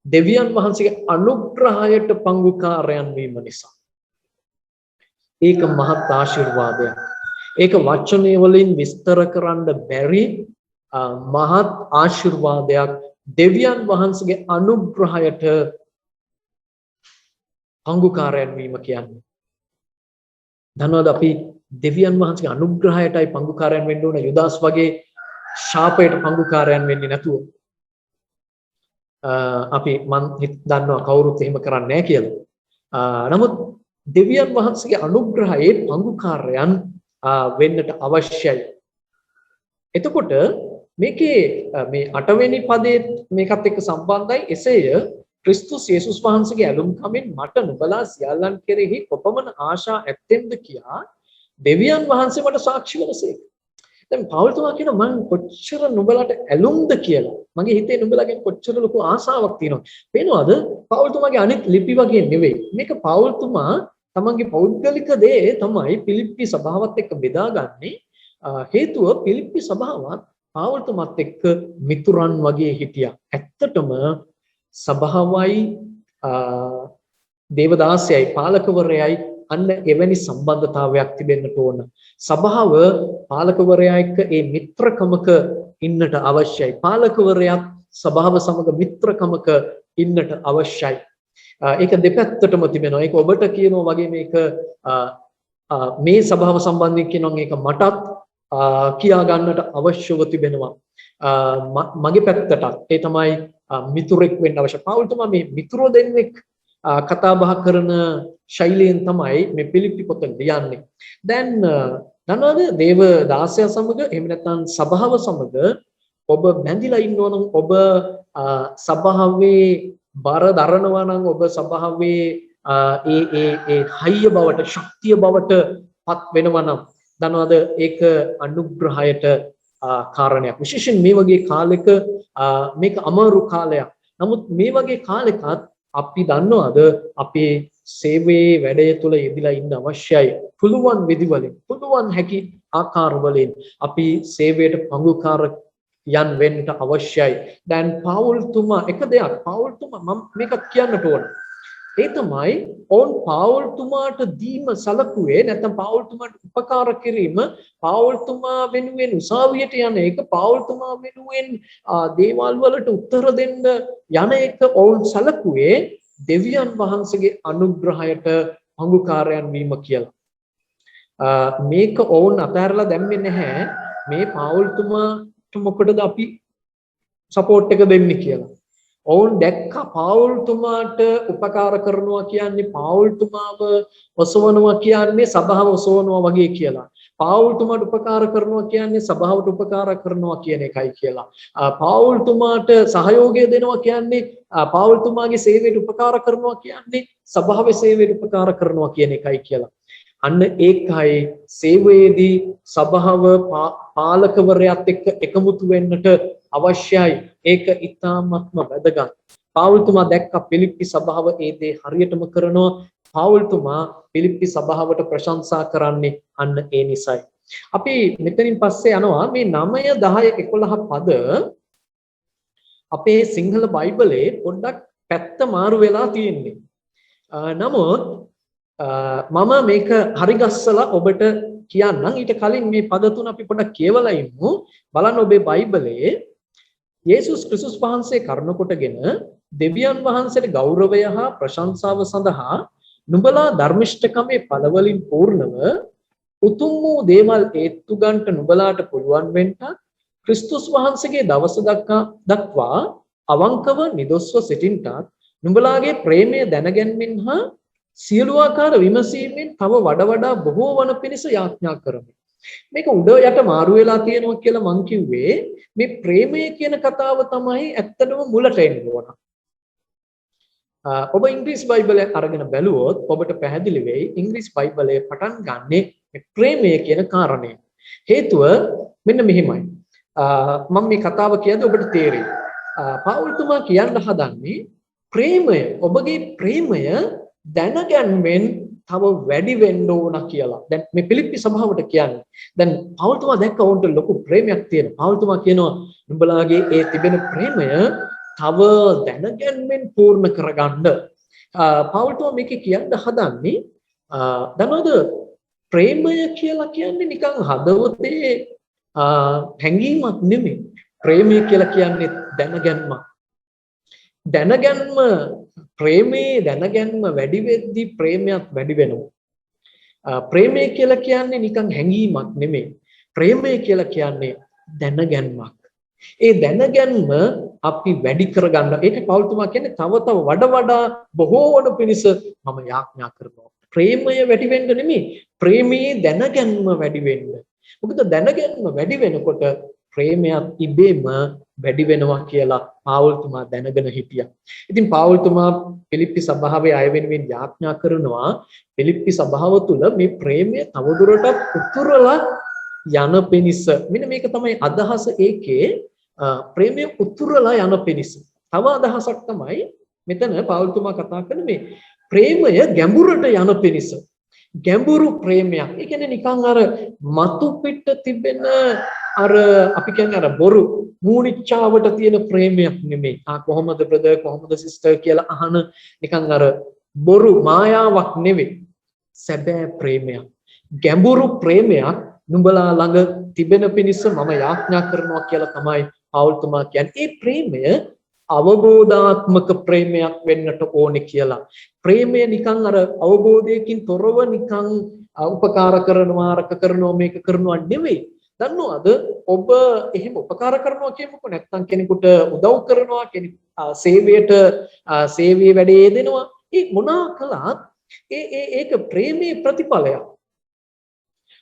දෙවියන් වහන්සේගේ අනුග්‍රහයට පංගුකාරයන් වීම නිසා. ඒක මහත් ආශිර්වාදයක්. ඒක වචනය වලින් විස්තර කරන්න බැරි මහත් ආශිර්වාදයක්. දෙවියන් වහන්සේගේ අනුග්‍රහයට පංගුකාරයන් වීම කියන්නේ. දන්නවද අපි දෙවියන් වහන්සේගේ අනුග්‍රහයටයි පංගුකාරයන් වෙන්න ඕන යුදාස් වගේ ශාපයට පංගුකාරයන් වෙන්නේ නැතුව. අපි මන් දන්නවා කවුරුත් එහෙම කරන්නේ නැහැ කියලා. නමුත් දෙවියන් වහන්සේගේ අනුග්‍රහයේ පංගුකාරයන් වෙන්නට අවශ්‍යයි. එතකොට මේකේ මේ 8 වෙනි පදයේ මේකත් එක්ක සම්බන්ධයි. එසේය ක්‍රිස්තුස් යේසුස් වහන්සේගේ ඇලුම්කමින් මට නුඹලා සියල්ලන් කෙරෙහි කොපමණ ආශා ඇත්තෙන්ද කියා දෙවියන් වහන්සේ මට සාක්ෂි වනසේක. දැන් පෞල්තුමා කියන මම කොච්චර නුඹලාට ඇලුම්ද කියලා. මගේ හිතේ නුඹලා ගැන කොච්චර ලොකු ආසාවක් තියෙනවද? පේනවද? පෞල්තුමාගේ අනිත් ලිපි වගේ නෙවෙයි. මේක පෞල්තුමා තමන්ගේ පෞද්ගලික දේ තමයි පිලිප්පි සභාවත් එක්ක බෙදාගන්නේ. හේතුව පිලිප්පි සභාවත් පෞල්තුමාත් එක්ක මිතුරන් වගේ හිටියා. ඇත්තටම සභාවයි දේවදාසයයි පාලකවරයයි අන්න එවැනි සම්බන්ධතාවයක් තිබෙන්නට ඕන. සභාව පාලකවරයා එක්ක ඒ මිත්‍රකමක ඉන්නට අවශ්‍යයි. පාලකවරයාත් සභාව සමග මිත්‍රකමක ඉන්නට අවශ්‍යයි. ඒක දෙපැත්තටම තිබෙනවා. ඒක ඔබට කියනවා වගේ මේක මේ සභාව සම්බන්ධයෙන් කියනවා ඒක මටත් කියා ගන්නට අවශ්‍යව තිබෙනවා. මගේ පැත්තටත් ඒ තමයි මිතුරෙක් වෙන්න අවශ්‍ය. පෞල්තුමා මේ මිතුරෝ දෙන්නෙක් කතා බහ කරන ශෛලියෙන් තමයි මේ පිලිප්පි පොත ලියන්නේ. දැන් දන්නවද දේව දාසයා සමග එහෙම නැත්නම් සභාව සමග ඔබ බැඳිලා ඉන්නවා නම් ඔබ සභාවේ බර දරනවා නම් ඔබ සභාවේ ඒ හයිය බවට ශක්තිය බවට පත් වෙනවා නම් දන්නවද ඒක අනුග්‍රහයට කාරණයක්. විශේෂයෙන් මේ වගේ කාලෙක මේක අමාරු කාලයක්. නමුත් මේ වගේ කාලෙකත් අපි දන්නවද අපේ සේවයේ වැඩය තුළ යෙදලා ඉන්න අවශ්‍යයි. පුළුවන් විදිවලින් පුළුවන් හැකි ආකාරවලින් අපි සේවයට පංගුකාර යන් වෙන්න අවශ්‍යයි. දැන් පාවුල්තුමා එක දෙයක් පාවුල්තුමා මම මේක කියන්නට ඕන. ඒ තමයි ඕන් පාවුල්තුමාට දීම සලකුවේ නැත්නම් පාවුල්තුමාට උපකාර කිරීම පාවුල්තුමා වෙනුවෙන් උසාවියට යන එක පාවුල්තුමා වෙනුවෙන් දේවල් වලට උත්තර දෙන්න යන එක ඕන් සලකුවේ දෙවියන් වහන්සේගේ අනුග්‍රහයට පංගුකාරයන් වීම කියලා. මේක ඕන් අතහැරලා දැම්මේ නැහැ මේ පාවුල්තුමාට මොකටද අපි සපෝට් එක දෙන්නේ කියලා. ඔවුන් දැක්ක පාවුල්තුමාට උපකාර කරනවා කියන්නේ පාවුල්තුමාව ඔසවනවා කියන්නේ සභාව ඔසවනවා වගේ කියලා. පාවුල්තුමාට උපකාර කරනවා කියන්නේ සභාවට උපකාර කරනවා කියන එකයි කියලා. පාවුල්තුමාට සහයෝගය දෙනවා කියන්නේ පාවුල්තුමාගේ සේවයට උපකාර කරනවා කියන්නේ සභාවේ සේවයට උපකාර කරනවා කියන එකයි කියලා. අන්න ඒකයි සේවයේදී සභාව පාලකවරයාත් එක්ක එකමුතු වෙන්නට අවශ්‍යයි. ඒක ඉතාමත්ම වැදගත්. පාවුල්තුමා දැක්ක පිලිප්පි සභාව ඒ දේ හරියටම කරනවා. පාවුල්තුමා පිලිප්පි සභාවට ප්‍රශංසා කරන්නේ අන්න ඒ නිසයි. අපි මෙතනින් පස්සේ යනවා මේ 9 10 11 පද අපේ සිංහල බයිබලයේ පොඩ්ඩක් පැත්ත මාරු වෙලා තියෙන්නේ. නමුත් මම මේක හරිගස්සලා ඔබට කියන්නම්. ඊට කලින් මේ පද තුන අපි පොඩ්ඩක් කියවලා ඉමු. බලන්න ඔබේ බයිබලයේ යේසුස් ක්‍රිස්තුස් වහන්සේ කරුණ කොටගෙන දෙවියන් වහන්සේට ගෞරවය හා ප්‍රශංසාව සඳහා නුඹලා ධර්මිෂ්ඨකමේ පළවලින් පූර්ණව උතුම් වූ දේවල් ඒත්තු ගන්නට නුඹලාට පුළුවන් වෙන්න ක්‍රිස්තුස් වහන්සේගේ දවස දක්වා අවංකව නිදොස්ව සිටින්නට නුඹලාගේ ප්‍රේමය දැනගැන්මින් හා සියලු ආකාර විමසීමෙන් තව වඩා බොහෝ වන පිණිස යාඥා කරමි. මේක උඩ යට මාරු වෙලා තියෙනවා කියලා මං කිව්වේ මේ ප්‍රේමය කියන කතාව තමයි ඇත්තටම මුලට එන්න ඕන. ඔබ ඉංග්‍රීසි බයිබලය අරගෙන බැලුවොත් ඔබට පැහැදිලි වෙයි ඉංග්‍රීසි බයිබලයේ පටන් ගන්නෙ ප්‍රේමය කියන කාරණය. හේතුව මෙන්න මෙහිමයි. මම මේ කතාව කියද්දී ඔබට තේරෙයි. පාවුල්තුමා කියන්න හදන්නේ ප්‍රේමය ඔබගේ ප්‍රේමය දැනගැන්වෙන් තව වැඩි වෙන්න ඕන කියලා. දැන් මේ පිලිප්පි සභාවට කියන්නේ. දැන් පාවුල්තුමා දැක්ක උන්ට ලොකු ප්‍රේමයක් තියෙනවා. පාවුල්තුමා කියනවා නුඹලාගේ ඒ තිබෙන ප්‍රේමය තව දැනගැන්වෙන් පූර්ණ කරගන්න. පාවුල්තුමා මේක කියන්න හදන්නේ දන්නවද ප්‍රේමය කියලා කියන්නේ නිකන් හදවතේ හැඟීමක් නෙමෙයි. ප්‍රේමය කියලා කියන්නේ දැනගැන්මක්. දැනගැන්ම ප්‍රේමයේ දැනගැන්ම වැඩි වෙද්දී ප්‍රේමයක් වැඩි වෙනවා. ප්‍රේමය කියලා කියන්නේ නිකන් හැඟීමක් නෙමෙයි. ප්‍රේමය කියලා කියන්නේ දැනගැන්මක්. ඒ දැනගැන්ම අපි වැඩි කරගන්න. ඒක පෞල්තුමා කියන්නේ තව වඩා බොහෝ වන පිණිස මම යාඥා කරනවා. ප්‍රේමය වැඩි වෙන්න නෙමෙයි. ප්‍රේමයේ දැනගැන්ම වැඩි වෙන්න. මොකද දැනගැන්ම වැඩි වෙනකොට ප්‍රේමයක් ඉබේම වැඩි වෙනවා කියලා පාවුල්තුමා දැනගෙන හිටියා. ඉතින් පාවුල්තුමා පිලිප්පි සභාවේ අය වෙනුවෙන් යාඥා කරනවා පිලිප්පි සභාව තුළ මේ ප්‍රේමය තවදුරටත් උතුරලා යන පිණිස. මෙන්න මේක තමයි අදහස ඒකේ ප්‍රේමය උතුරලා යන පිණිස. තව අදහසක් තමයි මෙතන පාවුල්තුමා කතා කරන මේ ප්‍රේමය ගැඹුරට යන පිණිස. ගැඹුරු ප්‍රේමයක්. ඒ කියන්නේ නිකන් අර මතු පිට තිබෙන අර අපි කියන්නේ අර බොරු මූණිච්චාවට තියෙන ප්‍රේමයක් නෙමෙයි. කොහොමද බ්‍රදර් කොහොමද සිස්ටර් කියලා අහන නිකන් අර බොරු මායාවක් නෙවෙයි. සැබෑ ප්‍රේමයක්. ගැඹුරු ප්‍රේමයක් නුඹලා ළඟ තිබෙන පිණිස මම යාඥා කරනවා කියලා තමයි පෞල්තුමා කියන්නේ. ඒ ප්‍රේමය අවබෝධාත්මක ප්‍රේමයක් වෙන්නට ඕනේ කියලා. ප්‍රේමය නිකන් අර අවබෝධයකින් තොරව නිකන් උපකාර කරනවා අරක කරනවා මේක කරනවා නෙවෙයි. දන්නවද ඔබ එහෙම උපකාර කරනවා කියමුකෝ නැත්නම් කෙනෙකුට උදව් කරනවා කෙනෙක් සේවයේ වැඩේ දෙනවා ඒ මොනවා කළත් ඒක ප්‍රේමයේ ප්‍රතිඵලයක්.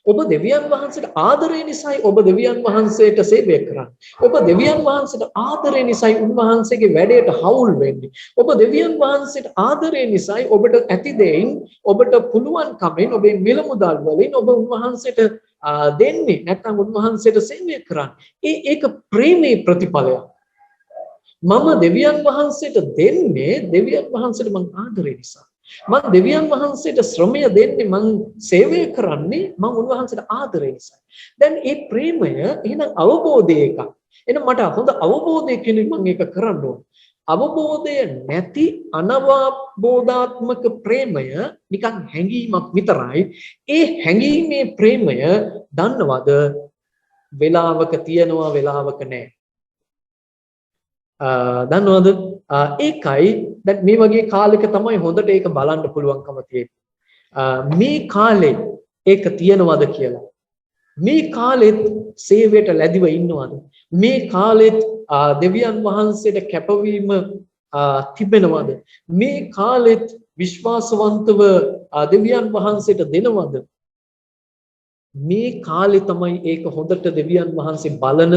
ඔබ දෙවියන් වහන්සේට ආදරය නිසායි ඔබ දෙවියන් වහන්සේට සේවය කරන්නේ. ඔබ දෙවියන් වහන්සේට ආදරය නිසායි උන්වහන්සේගේ වැඩේට හවුල් වෙන්නේ. ඔබ දෙවියන් වහන්සේට ආදරය නිසායි ඔබට ඇති දෙයින් ඔබට පුළුවන් කමෙන් ඔබේ මිල මුදල් වලින් ඔබ උන්වහන්සේට දෙන්නේ නැත්නම් උන්වහන්සේට සේවය කරන්නේ. ඒක ප්‍රේමයේ ප්‍රතිඵලයක්. මම දෙවියන් වහන්සේට දෙන්නේ දෙවියන් වහන්සේට මං ආදරය නිසා. මම දෙවියන් වහන්සේට ශ්‍රමය දෙන්නේ මං සේවය කරන්නේ මං උන්වහන්සේට ආදරය නිසා. දැන් මේ ප්‍රේමය එහෙනම් අවබෝධය එකක්. එහෙනම් මට හොඳ අවබෝධයකින් මම ඒක කරන්න ඕන. අවබෝධය නැති අනවබෝධාත්මක ප්‍රේමය නිකන් හැඟීමක් විතරයි. ඒ හැඟීමේ ප්‍රේමය දන්නවද? වෙලාවක තියනවා වෙලාවක නැහැ. දන්නවද? ඒකයි දැන් මේ වගේ කාලෙක තමයි හොඳට ඒක බලන්න පුළුවන්කම තියෙන්නේ. මේ කාලේ ඒක තියනවද කියලා. මේ කාලෙත් සේවයට ලැබිව ඉන්නවද? මේ කාලෙත් දෙවියන් වහන්සේට කැපවීම තිබෙනවද? මේ කාලෙත් විශ්වාසවන්තව දෙවියන් වහන්සේට දෙනවද? මේ කාලේ තමයි ඒක හොඳට දෙවියන් වහන්සේ බලන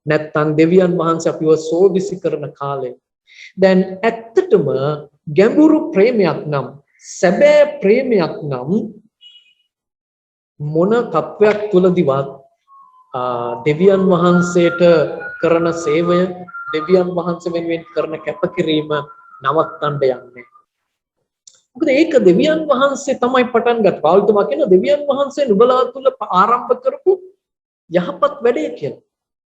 නැත්තම් දෙවියන් වහන්සේ අපිව සෝදිසි කරන කාලය. දැන් ඇත්තටම ගැඹුරු ප්‍රේමයක් නම් සැබෑ ප්‍රේමයක් නම් මොන තත්වයක් තුලදීවත් දෙවියන් වහන්සේට කරන සේවය දෙවියන් වහන්සේ වෙනුවෙන් කරන කැපකිරීම නවත්තන්න යන්නේ. මොකද ඒක දෙවියන් වහන්සේ තමයි පටන් ගත්තේ. පාවුල්තුමා කියන දෙවියන් වහන්සේ නුඹලා තුල ආරම්භ කරපු යහපත් වැඩේ කියලා.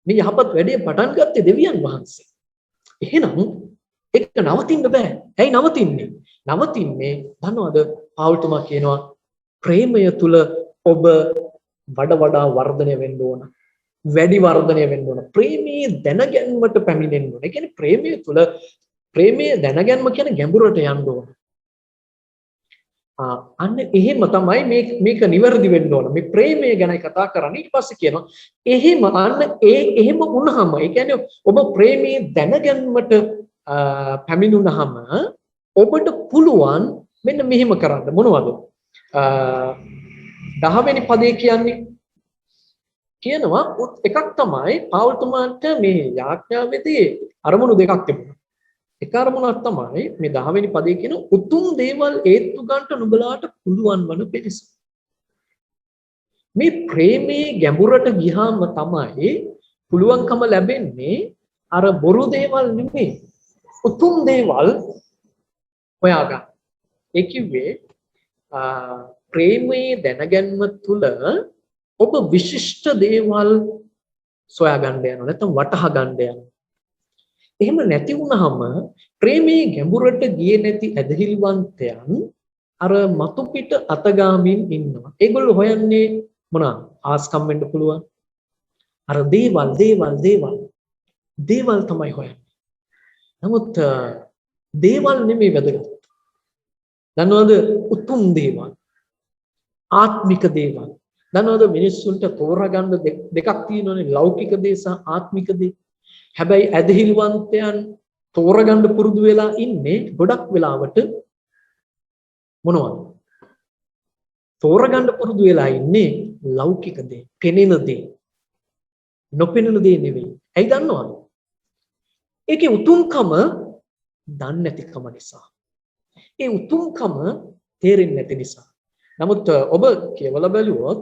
මේ යහපත් වැඩේ පටන් ගත්තේ දෙවියන් වහන්සේ. එහෙනම් ඒක නවතින්න බෑ. ඇයි නවතින්නේ? නවතින්නේ දන්නවද? පාවුල්තුමා කියනවා ප්‍රේමය තුල ඔබ වඩා වර්ධනය වෙන්න ඕන. වැඩි වර්ධනය වෙන්න ඕන. ප්‍රේමයේ දැනගැන්මට පැමිණෙන්න ඕන. ඒ කියන්නේ ප්‍රේමය තුල ප්‍රේමයේ දැනගැන්ම කියන්නේ ගැඹුරට යන්න ඕන. අන්න එහෙම තමයි මේක නිවැරදි වෙන්න ඕන. මේ ප්‍රේමය ගැන කතා කරන්නේ ඊට පස්සේ කියනවා එහෙම එහෙම වුණාම ඒ කියන්නේ ඔබ ප්‍රේමයේ දැනගැන්මට පැමිණුණාම ඔබට පුළුවන් මෙන්න මෙහෙම කරන්න. මොනවද? 10 වෙනි පදේ කියනවා එකක් තමයි පාවුල්තුමාට මේ යාඥාවේදී අරමුණු දෙකක් තිබුණා. එක අරමුණක් තමයි මේ 10 වෙනි පදේ කියන උතුම් දේවල් ඒත්තු ගන්නට නුඹලාට පුළුවන් වන පිණිස. මේ ප්‍රේමයේ ගැඹුරට ගියාම තමයි පුළුවන්කම ලැබෙන්නේ අර බොරු දේවල් නෙමෙයි උතුම් දේවල් හොයාගන්න. ඒ කිව්වේ ප්‍රේමයේ දැනගැන්ම තුල ඔබ විශිෂ්ට දේවල් සොයා ගන්න යනවා නැත්නම් වටහා ගන්න යනවා. එහෙම නැති වුනහම ප්‍රේමයේ ගැඹුරට ගියේ නැති ඇදහිලිවන්තයන් අර මතු පිට අතගාමින් ඉන්නවා. ඒගොල්ලෝ හොයන්නේ මොනවා? ආස්කම් වෙන්න පුළුවන්. අර දේවල් තමයි හොයන්නේ. නමුත් දේවල් නෙමෙයි වැදගත්. දන්නවද? උතුම් දේවල්. ආත්මික දේවල්. දන්නවද මිනිස්සුන්ට තෝරාගන්න දෙකක් තියෙනවානේ ලෞකික දේ සහ ආත්මික දේ. හැබැයි ඇදහිලිවන්තයන් තෝරගන්න පුරුදු වෙලා ඉන්නේ ගොඩක් වෙලාවට මොනවද? තෝරගන්න පුරුදු වෙලා ඉන්නේ ලෞකික දේ, පෙනෙන දේ. නොපෙනෙන දේ නෙවෙයි. ඇයි දන්නවද? ඒකේ උතුම්කම දන්නේ නැතිකම නිසා. ඒ උතුම්කම තේරෙන්නේ නැති නිසා. නමුත් ඔබ කියවලා බැලුවොත්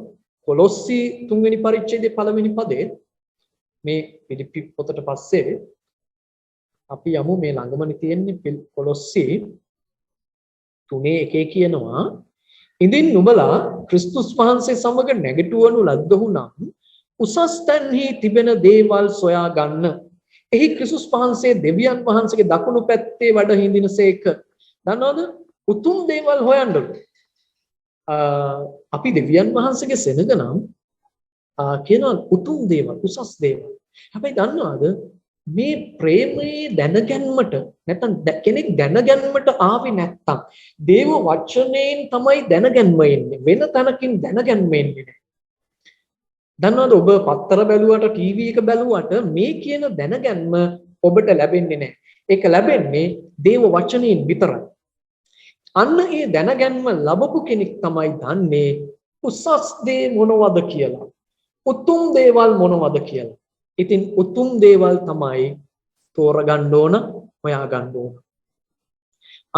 කොලොස්සි 3 වෙනි පරිච්ඡේදයේ 1 වෙනි පදේ මේ පිලිප්පි පොතට පස්සේ අපි යමු මේ ළඟමනේ තියෙන්නේ කොලොස්සි 3:1 කියනවා ඉදින් නුඹලා ක්‍රිස්තුස් වහන්සේ සමග නැගිටවනු ලද්දහු නම් උසස් තැන්හි තිබෙන දේවල් සොයා ගන්න. එහි ක්‍රිස්තුස් වහන්සේ දෙවියන් වහන්සේගේ දකුණු පැත්තේ වැඩ හිඳිනසේක. දන්නවද? උතුම් දේවල් හොයන්න. අපි දෙවියන් වහන්සේගේ සෙනඟ නම් කියනවා උතුම් දේවල්, උසස් දේවල්. හැබැයි දන්නවද මේ ප්‍රේමයේ දැනගැන්මට නැත්නම් කෙනෙක් දැනගැන්මට ආවේ නැත්තම් දේව වචනයෙන් තමයි දැනගැන්ම එන්නේ. වෙන තැනකින් දැනගැන්ම එන්නේ නැහැ. දන්නවද ඔබ පත්තර බැලුවට ටීවී එක බැලුවට මේ කියන දැනගැන්ම ඔබට ලැබෙන්නේ නැහැ. ඒක ලැබෙන්නේ දේව වචනයෙන් විතරයි. අන්න ඒ දැනගැන්ම ලැබපු කෙනෙක් තමයි දන්නේ උසස් දේ මොනවද කියලා. උතුම් දේවල් මොනවද කියලා. ඉතින් උතුම් දේවල් තමයි තෝරගන්න ඕන, හොයාගන්න ඕන.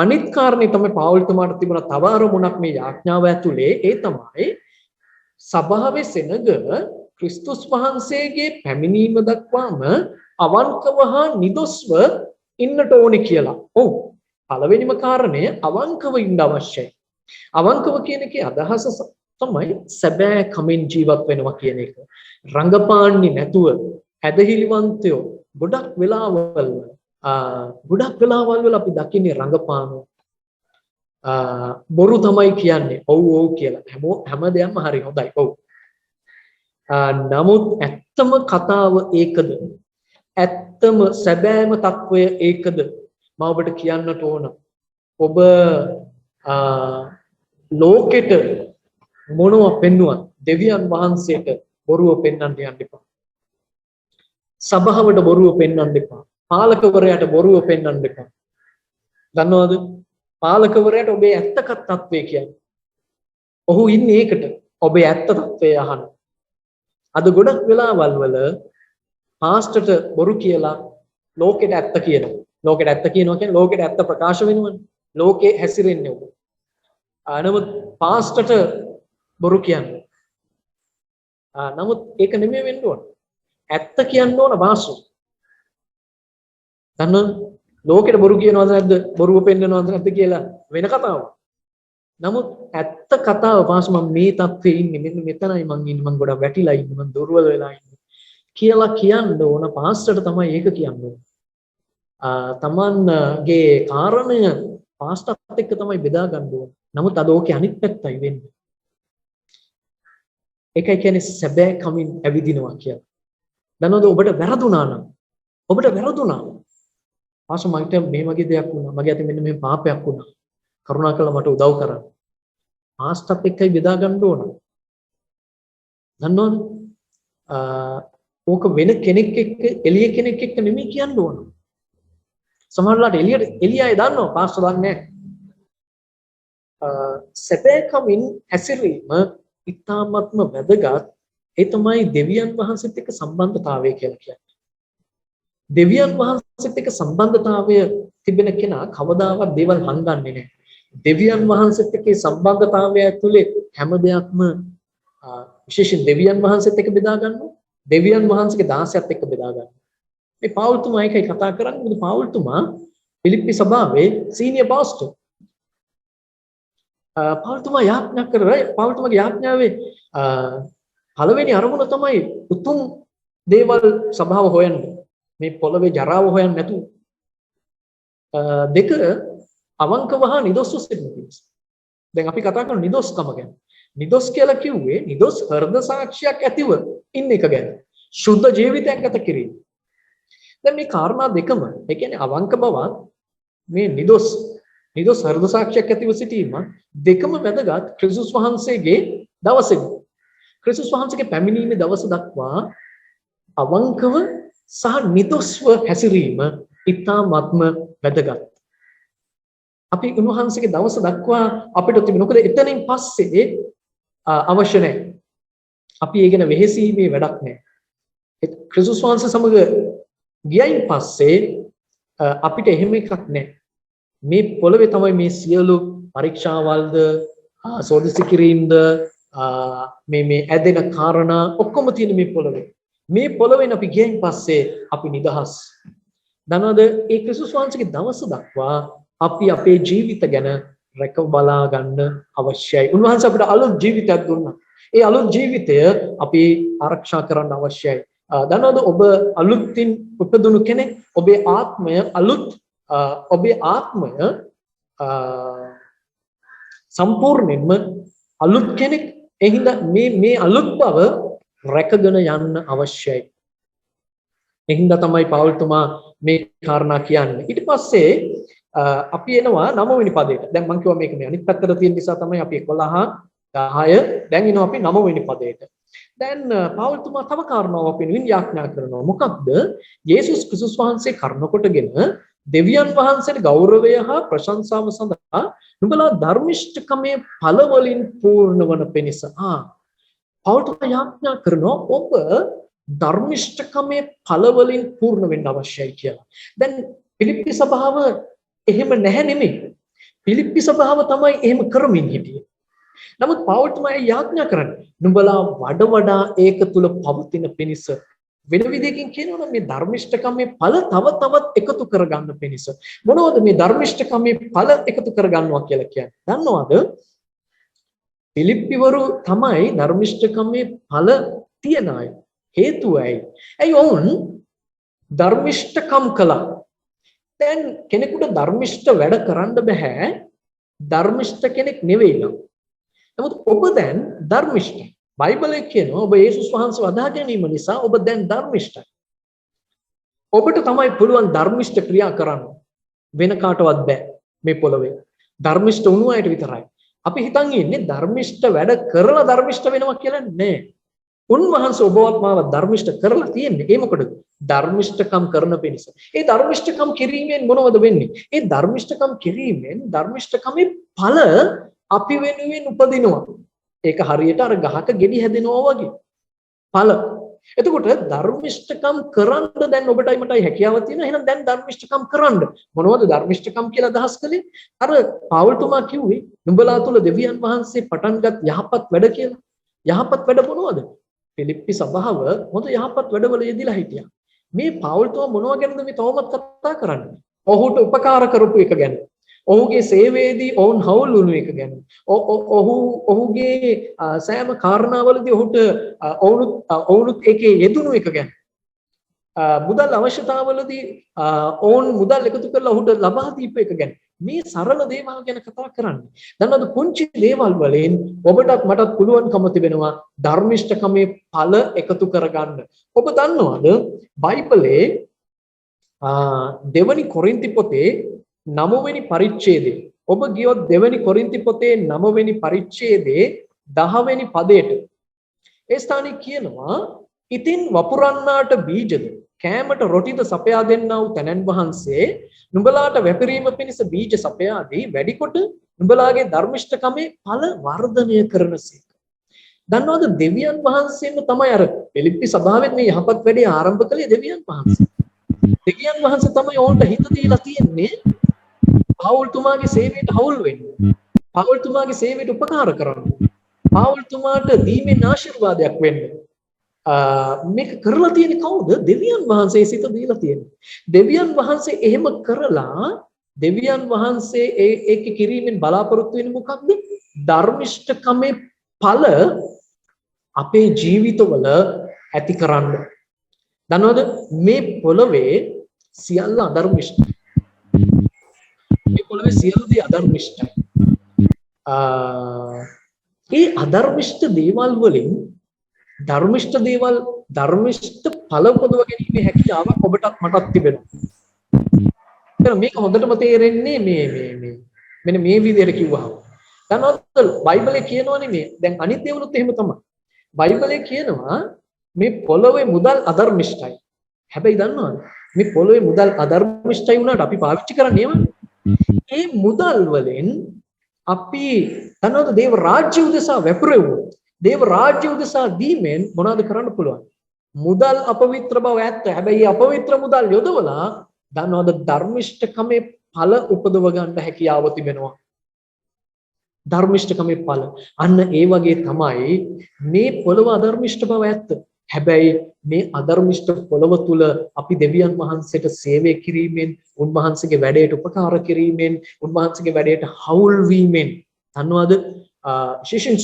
අනිත් කාරණේ තමයි පාවුල්තුමාට තිබුණ තව අරමුණක් මේ යාඥාව ඇතුලේ. ඒ තමයි සභාවේ සෙනග ක්‍රිස්තුස් වහන්සේගේ පැමිණීම දක්වාම අවංකව හා නිදොස්ව ඉන්නට ඕනේ කියලා. ඔව්. පළවෙනිම කාරණය අවංකව ඉන්න අවශ්‍යයි. අවංකව කියන එකේ අදහස තමයි සැබෑ කමින් ජීවත් වෙනවා කියන එක. රංගපාන්නේ නැතුව ඇදහිලිවන්තයෝ ගොඩක් වෙලාවල් වල අපි දකින්නේ රංගපානෝ. බොරු තමයි කියන්නේ. ඔව් ඔව් කියලා. හැම දෙයක්ම හරි හොඳයි. ඔව්. නමුත් ඇත්තම කතාව ඒකද? ඇත්තම සැබෑම తত্ত্বය ඒකද? මම ඔබට කියන්නට ඕන. ඔබ ලෝකෙට මොනව පෙන්නුවත් දෙවියන් වහන්සේට බොරුව පෙන්වන්න යන්න එපා. සභාවට බොරුව පෙන්වන්න එපා. පාලකවරයාට බොරුව පෙන්වන්න එපා. දන්නවද? පාලකවරයාට ඔබේ ඇත්ත තත්ත්වය කියන්නේ. ඔහු ඉන්නේ ඒකට. ඔබේ ඇත්ත තත්ත්වය අහන්න. අද ගොඩක් වෙලාවල් වල පාස්ටර්ට බොරු කියලා ලෝකෙට ඇත්ත කියනවා. ලෝකෙට ඇත්ත කියනවා කියන්නේ ලෝකෙට ඇත්ත ප්‍රකාශ වෙනවනේ. ලෝකේ හැසිරෙන්නේ ඔබ. නමුත් පාස්ටර්ට බොරු කියන්නේ. නමුත් ඒක නෙමෙයි වෙන්න ඕන. ඇත්ත කියන්න ඕන වාසු. දන්නවද? ලෝකෙට බොරු කියනවද නැද්ද? බොරුව පෙන්නනවද නැද්ද කියලා වෙන කතාවක්. නමුත් ඇත්ත කතාව වාසු මම මේ තත්ත්වයේ ඉන්නේ. මෙන්න මෙතනයි මං ඉන්නේ. මං ගොඩක් වැටිලා ඉන්නේ. මං දුර්වල වෙලා ඉන්නේ. කියලා කියන්න ඕන පාස්ටර්ට තමයි ඒක කියන්න ඕන. තමන්ගේ කාරණය පාස්ටර්ත් එක්ක තමයි බෙදා ගන්න ඕන. නමුත් අද ඕකේ අනිත් පැත්තයි වෙන්නේ. ඒකයි කියන්නේ සැබෑ කමින් ඇවිදිනවා කියලා. දන්නවද ඔබට වැරදුනා නම් පාස්ටර් මට මේ වගේ දෙයක් වුණා. මගේ අතින් මෙන්න මේ පාපයක් වුණා. කරුණාකරලා මට උදව් කරන්න. පාස්ටර්ත් එක්කයි බෙදා ගන්න ඕන. දන්නවද? ඕක වෙන කෙනෙක් එක්ක එළිය කෙනෙක් එක්ක නෙමෙයි කියන්න ඕන. සමහරවිට එළියයි දන්නවා පාස්ටර් දන්නේ නැහැ. සැබෑ කමින් හැසිරීම ඉතාමත්ම වැදගත්. ඒ තමයි දෙවියන් වහන්සේත් එක්ක සම්බන්ධතාවය කියලා කියන්නේ. දෙවියන් වහන්සේත් එක්ක සම්බන්ධතාවය තිබෙන කෙනා කවදාවත් දේවල් හංගන්නේ නැහැ. දෙවියන් වහන්සේත් එක්ක සම්බන්ධතාවය ඇතුලේ හැම දෙයක්ම විශේෂයෙන් දෙවියන් වහන්සේත් එක්ක බෙදා ගන්නවා. දෙවියන් වහන්සේගේ දාසයත් එක්ක බෙදා ගන්නවා. මේ පාවුල්තුමා එකයි කතා කරන්නේ. මොකද පාවුල්තුමා පිලිප්පි සභාවේ සීනියර් පාස්ටර්. පාවුල්තුමා යාඥා කරලා පාවුල්තුමාගේ යාඥාවේ පළවෙනි අරමුණ තමයි උතුම් දේවල් සභාව හොයන්න. මේ පොළවේ ජරාව හොයන්න නැතුව. දෙක අවංකව හා නිදොස්ව සිටින පිණිස. දැන් අපි කතා කරන නිදොස්කම ගැන. නිදොස් කියලා කිව්වේ නිදොස් හෘද සාක්ෂියක් ඇතිව ඉන්න එක ගැන. සුද්ධ ජීවිතයක් ගත කිරීම. දැන් මේ කාරණා දෙකම, ඒ කියන්නේ අවංක බවත් මේ නිදොස් හෘද සාක්ෂියක් ඇතිව සිටීම දෙකම වැදගත් ක්‍රිස්තුස් වහන්සේගේ දවසේදී. ක්‍රිස්තුස් වහන්සේගේ පැමිණීමේ දවස දක්වා අවංකව සහ නිදොස්ව හැසිරීම ඉතාමත්ම වැදගත්. අපි උන්වහන්සේගේ දවස දක්වා අපිට තිබෙන මොකද එතනින් පස්සේ අවශ්‍ය නැහැ. අපි ඒ ගැන වෙහෙසීමේ වැඩක් නැහැ. ක්‍රිස්තුස් වහන්සේ සමග ගියයින් පස්සේ අපිට එහෙම එකක් නැහැ. මේ පොළවේ තමයි මේ සියලු පරීක්ෂාවල්ද සෝදිසි කිරීමද මේ ඇදෙන කාරණා ඔක්කොම තියෙන මේ පොළවේ. මේ පොළවෙන් අපි ගියයින් පස්සේ අපි නිදහස්. දන්නවද? ඒ ක්‍රිස්තුස් වහන්සේගේ දවස දක්වා අපි අපේ ජීවිත ගැන රැක බලා ගන්න අවශ්‍යයි. උන්වහන්සේ අපිට අලුත් ජීවිතයක් දුන්නා. ඒ අලුත් ජීවිතය අපි ආරක්ෂා කරන්න අවශ්‍යයි. දන්නවද? ඔබ අලුත්ින් උපදුණු කෙනෙක්. ඔබේ ආත්මය සම්පූර්ණයෙන්ම අලුත් කෙනෙක්. එහෙනම් මේ අලුත් බව රැකගෙන යන්න අවශ්‍යයි. එහෙනම් තමයි පාවුල්තුමා මේ කාරණා කියන්නේ. ඊට පස්සේ අපි එනවා 9 වෙනි පදයට. දැන් මම කිව්වා මේක මේ අනිත් පැත්තට තියෙන නිසා තමයි අපි 11 10 දැන් එනවා අපි 9 වෙනි පදයට. දැන් පාවුල්තුමා තව කාරණාවක් වෙනුවෙන් යාඥා කරනවා. මොකක්ද? යේසුස් ක්‍රිස්තුස් වහන්සේ කරුණ කොටගෙන දෙවියන් වහන්සේට ගෞරවය හා ප්‍රශංසාව සඳහා නුඹලා ධර්මිෂ්ඨකමේ ඵල වලින් පූර්ණ වන පිණිස පෞල්තුමා යාඥා කරනවා ඔබ ධර්මිෂ්ඨකමේ ඵල වලින් පූර්ණ වෙන්න අවශ්‍යයි කියලා. දැන් පිලිප්පි සභාව එහෙම නැහැ නෙමෙයි. පිලිප්පි සභාව තමයි එහෙම කරමින් හිටියේ. නමුත් පෞල්තුමා යාඥා කරන්නේ නුඹලා වඩා ඒක තුල පවතින පිණිස වෙන විදිහකින් කියනවනම් මේ ධර්මිෂ්ඨකමේ ඵල තව තවත් එකතු කරගන්න පිණිස මොනවද මේ ධර්මිෂ්ඨකමේ ඵල එකතු කරගන්නවා කියලා කියන්නේ? දන්නවද? පිලිප්පිවරු තමයි ධර්මිෂ්ඨකමේ ඵල තියන අය. හේතුව ඇයි ඔවුන් ධර්මිෂ්ඨකම් කළා. දැන් කෙනෙකුට ධර්මිෂ්ඨ වැඩ කරන්න බෑ ධර්මිෂ්ඨ කෙනෙක් නෙවෙයි නම්. නමුත් ඔබ දැන් ධර්මිෂ්ඨයි. බයිබලයේ කියනවා ඔබ යේසුස් වහන්සේව අදහා ගැනීම නිසා ඔබ දැන් ධර්මිෂ්ඨයි. ඔබට තමයි පුළුවන් ධර්මිෂ්ඨ ක්‍රියා කරන්න. වෙන කාටවත් බෑ මේ පොළවේ. ධර්මිෂ්ඨ වුණු අයට විතරයි. අපි හිතන් ඉන්නේ ධර්මිෂ්ඨ වැඩ කරලා ධර්මිෂ්ඨ වෙනවා කියලා නෑ. උන්වහන්සේ ඔබවත් මාව ධර්මිෂ්ඨ කරලා තියෙන්නේ. ඒ මොකටද? ධර්මිෂ්ඨකම් කරන පිණිස. ඒ ධර්මිෂ්ඨකම් කිරීමෙන් මොනවද වෙන්නේ? ඒ ධර්මිෂ්ඨකම් කිරීමෙන් ධර්මිෂ්ඨකමේ ඵල අපි වෙනුවෙන් උපදිනවා. ඒක හරියට අර ගහක ගෙඩි හැදෙනවා වගේ. ඵල. එතකොට ධර්මිෂ්ඨකම් කරන්න දැන් ඔබටයි මටයි හැකියාව තියෙනවා. එහෙනම් දැන් ධර්මිෂ්ඨකම් කරන්න. මොනවද ධර්මිෂ්ඨකම් කියලා අදහස් කළේ? අර පෞල්තුමා කිව්වේ නුඹලා තුල දෙවියන් වහන්සේ පටන්ගත් යහපත් වැඩ කියලා. යහපත් වැඩ මොනවද? පිලිප්පි සභාව මොකද යහපත් වැඩවල යෙදিলা හිටියා. මේ පෞල්තුමා මොනවා ගැනද මේ තවමත් කතා කරන්නේ? ඔහුට උපකාර කරපු එක ගැන. ඔහුගේ සේවයේදී ඔවුන් හවුල් වුණු එක ගැන. ඔහුගේ සෑම කාරණාවලදී ඔහුට ඔවුනුත් ඒකේ යෙදුණු එක ගැන. මුදල් අවශ්‍යතාවලදී ඔවුන් මුදල් එකතු කරලා ඔහුට ලබා දීපු එක ගැන. මේ සරල දේවල් ගැන කතා කරන්නේ. දන්නවද පුංචි දේවල් වලින් ඔබටත් මටත් පුළුවන්කම තිබෙනවා ධර්මිෂ්ඨකමේ ඵල එකතු කරගන්න. ඔබ දන්නවද බයිබලයේ දෙවනි කොරින්ති පොතේ 9 වෙනි පරිච්ඡේදයේ ඔබ ගියොත් දෙවනි කොරින්ති පොතේ 9 වෙනි පරිච්ඡේදයේ 10 වෙනි පදයට ඒ ස්ථානයේ කියනවා ඉතින් වපුරන්නාට බීජද කෑමට රොටිද සපයා දෙන්නා වූ තැනන් වහන්සේ නුඹලාට වැපිරීම පිණිස බීජ සපයා දී වැඩි කොට නුඹලාගේ ධර්මිෂ්ඨකමේ ඵල වර්ධනය කරනසේක. දන්නවද දෙවියන් වහන්සේම තමයි අර පිලිප්පි සභාවෙත් මේ යහපත් වැඩේ ආරම්භ කළේ දෙවියන් වහන්සේ. දෙවියන් වහන්සේ තමයි ඕන්ට හිත දීලා තියෙන්නේ පෞල්තුමාගේ සේවයට හවුල් වෙන්න. පෞල්තුමාගේ සේවයට උපකාර කරන්න. පෞල්තුමාට දීමෙන් ආශිර්වාදයක් වෙන්න. මේක කරලා තියෙන්නේ කවුද? දෙවියන් වහන්සේ සිත දීලා තියෙන්නේ. දෙවියන් වහන්සේ එහෙම කරලා දෙවියන් වහන්සේ ඒක කිරීමෙන් බලාපොරොත්තු වෙන්නේ මොකක්ද? ධර්මිෂ්ඨකමේ ඵල අපේ ජීවිතවල ඇති කරන්න. දන්නවද මේ පොළවේ සියල්ල අධර්මිෂ්ඨයි. මේ පොළවේ සියලු දේ අධර්මිෂ්ඨයි. ඒ අධර්මිෂ්ඨ දේවල් වලින් ධර්මිෂ්ඨ දේවල් ධර්මිෂ්ඨ ඵල පොදව ගැනීමේ හැකියාවක් ඔබටත් මටත් තිබෙනවා. එහෙනම් මේක හොඳටම තේරෙන්නේ මෙන්න මේ විදිහට කිව්වහම. දන්නවද බයිබලයේ කියනවනේ මේ දැන් අනිත් දේවලුත් එහෙම තමයි. බයිබලයේ කියනවා මේ පොළවේ මුදල් අධර්මිෂ්ඨයි. හැබැයි දන්නවද මේ පොළවේ මුදල් අධර්මිෂ්ඨයි වුණාට අපි පාවිච්චි කරන්නේ ඒ මුදල් වලින් අපි දන්නවද දේව රාජ්‍ය උදෙසා වැපිරෙව්වොත් දේව රාජ්‍ය උදෙසා දීමෙන් මොනවද කරන්න පුළුවන්? මුදල් අපවිත්‍ර බව ඇත්ත. හැබැයි අපවිත්‍ර මුදල් යොදවලා දන්නවද ධර්මිෂ්ඨකමේ ඵල උපදව ගන්න හැකියාව තිබෙනවා. ධර්මිෂ්ඨකමේ ඵල. අන්න ඒ වගේ තමයි මේ පොළව අධර්මිෂ්ඨ බව ඇත්ත. හැබැයි මේ අධර්මිෂ්ඨ පොළව තුල අපි දෙවියන් වහන්සේට සේවය කිරීමෙන්, උන්වහන්සේගේ වැඩේට උපකාර කිරීමෙන්, උන්වහන්සේගේ වැඩේට හවුල් වීමෙන් දන්නවද ශිෂ්‍යන්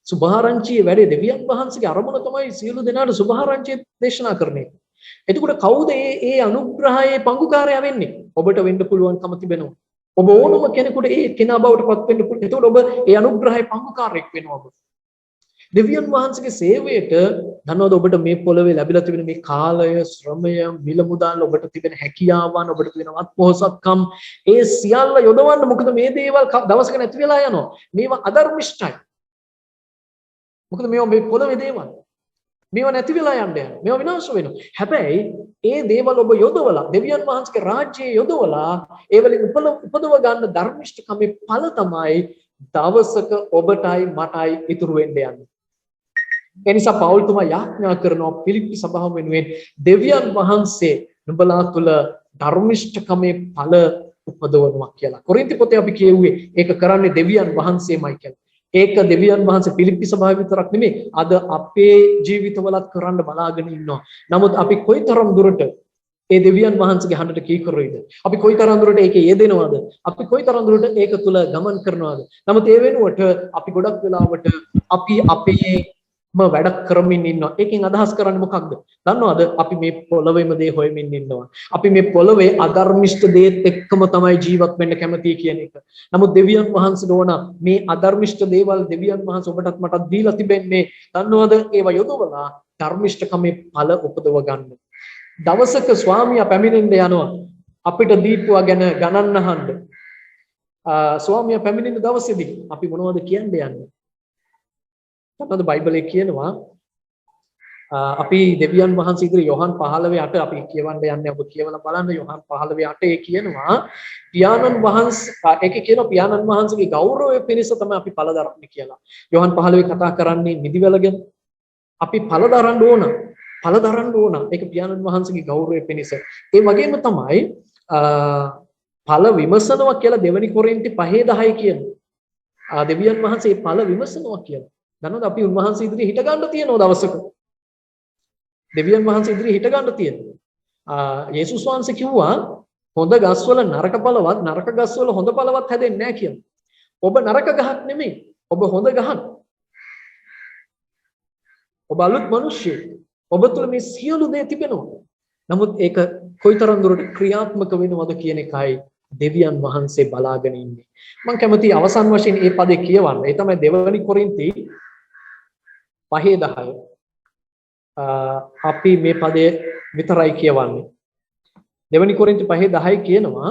සුභාරංචියේ වැඩේ දෙවියන් වහන්සේගේ අරමුණ තමයි සියලු දෙනාට සුභාරංචිය දේශනා කරන එක. එතකොට කවුද මේ අනුග්‍රහයේ පංගුකාරයා වෙන්නේ? ඔබට වෙන්න පුළුවන්කම තිබෙනවා. ඔබ ඕනම කෙනෙකුට ඒ කෙනා බවට පත් වෙන්න පුළුවන්. එතකොට ඔබ ඒ අනුග්‍රහයේ පංගුකාරයෙක් වෙනවා ඔබ. දෙවියන් වහන්සේගේ සේවයට දන්නවද ඔබට මේ පොළවේ ලැබිලා තිබෙන මේ කාලය, ශ්‍රමය, මිල මුදල්, ඔබට තිබෙන හැකියාවන්, ඔබට තිබෙන අත්පොහසත්කම් ඒ සියල්ල යොදවන්න. මොකද මේ දේවල් දවසක නැති වෙලා යනවා. මේවා අධර්මිෂ්ඨයි. මොකද මේවා මේ පොළවේ දේවල්. මේවා නැති වෙලා යන්න යනවා. මේවා විනාශ වෙනවා. හැබැයි ඒ දේවල් ඔබ යොදවලා දෙවියන් වහන්සේගේ රාජ්‍යයේ යොදවලා ඒ වලින් උපදව ගන්න ධර්මිෂ්ඨකමේ ඵල තමයි දවසක ඔබටයි මටයි ඉතුරු වෙන්න යන්නේ. ඒ නිසා පෞල්තුමා යාඥා කරනවා පිලිප්පි සභාව වෙනුවෙන් දෙවියන් වහන්සේ නුඹලා තුල ධර්මිෂ්ඨකමේ ඵල උපදවනවා කියලා. කොරින්ති පොතේ අපි කියුවේ ඒක කරන්නේ දෙවියන් වහන්සේමයි කියලා. ඒක දෙවියන් වහන්සේ පිලිප්පි සභාව විතරක් නෙමෙයි අද අපේ ජීවිතවලත් කරන්න බලාගෙන ඉන්නවා. නමුත් අපි කොයිතරම් දුරට ඒ දෙවියන් වහන්සේගේ හඬට කීකරුයිද? අපි කොයිතරම් දුරට ඒකේ යෙදෙනවද? අපි කොයිතරම් දුරට ඒක තුල ගමන් කරනවද? නමුත් ඒ වෙනුවට අපි ගොඩක් වෙලාවට අපි අපේම වැඩ කරමින් ඉන්නවා. ඒකෙන් අදහස් කරන්නේ මොකක්ද? දන්නවද? අපි මේ පොළොවේම දේ හොයමින් ඉන්නවා. අපි මේ පොළොවේ අධර්මිෂ්ඨ දේත් එක්කම තමයි ජීවත් වෙන්න කැමති කියන එක. නමුත් දෙවියන් වහන්සේට ඕන මේ අධර්මිෂ්ඨ දේවල් දෙවියන් වහන්සේ ඔබටත් මටත් දීලා තිබෙන්නේ. දන්නවද? ඒවා යොදවලා ධර්මිෂ්ඨකමේ ඵල උපදව ගන්න. දවසක ස්වාමියා පැමිණෙන්න යනවා. අපිට දීපුවා ගැන ගණන් අහන්න. ස්වාමියා පැමිණෙන දවසේදී අපි මොනවද කියන්න යන්නේ? තමයි බයිබලයේ කියනවා අපි දෙවියන් වහන්සේ ඉදිරි යොහන් 15:8 අපි කියවන්න යන්නේ ඔබ කියවලා බලන්න යොහන් 15:8 කියනවා පියාණන් වහන්සේ ඒකේ කියනවා පියාණන් වහන්සේගේ ගෞරවය පිණිස තමයි අපි පළ දරන්නේ කියලා. යොහන් 15 කතා කරන්නේ නිදිවැල ගැන. අපි පළ දරන්න ඕන. පළ දරන්න ඕන. ඒක පියාණන් වහන්සේගේ ගෞරවය පිණිස. ඒ වගේම තමයි පළ විමසනවා කියලා දෙවනි කොරින්ති 5:10 කියනවා. දෙවියන් වහන්සේ පළ විමසනවා කියලා. දන්නවද අපි උන්වහන්සේ ඉදිරියේ හිට ගන්න තියෙනවා දවසක. දෙවියන් වහන්සේ ඉදිරියේ හිට ගන්න තියෙනවා. යේසුස් වහන්සේ කිව්වා හොඳ ගස්වල නරක පළවත් නරක ගස්වල හොඳ පළවත් හැදෙන්නේ නැහැ කියලා. ඔබ නරක ගහක් නෙමෙයි. ඔබ හොඳ ගහක්. ඔබ අලුත් මිනිස්සෙක්. ඔබ තුළ මේ සියලු දේ තිබෙනවා. නමුත් ඒක කොයිතරම් දුරට ක්‍රියාත්මක වෙනවද කියන එකයි දෙවියන් වහන්සේ බලාගෙන ඉන්නේ. මම කැමති අවසන් වශයෙන් මේ පදේ කියවන්න. ඒ තමයි දෙවනි කොරින්ති 5:10. අපි මේ පදේ විතරයි කියවන්නේ. දෙවනි කොරින්ති 5:10 කියනවා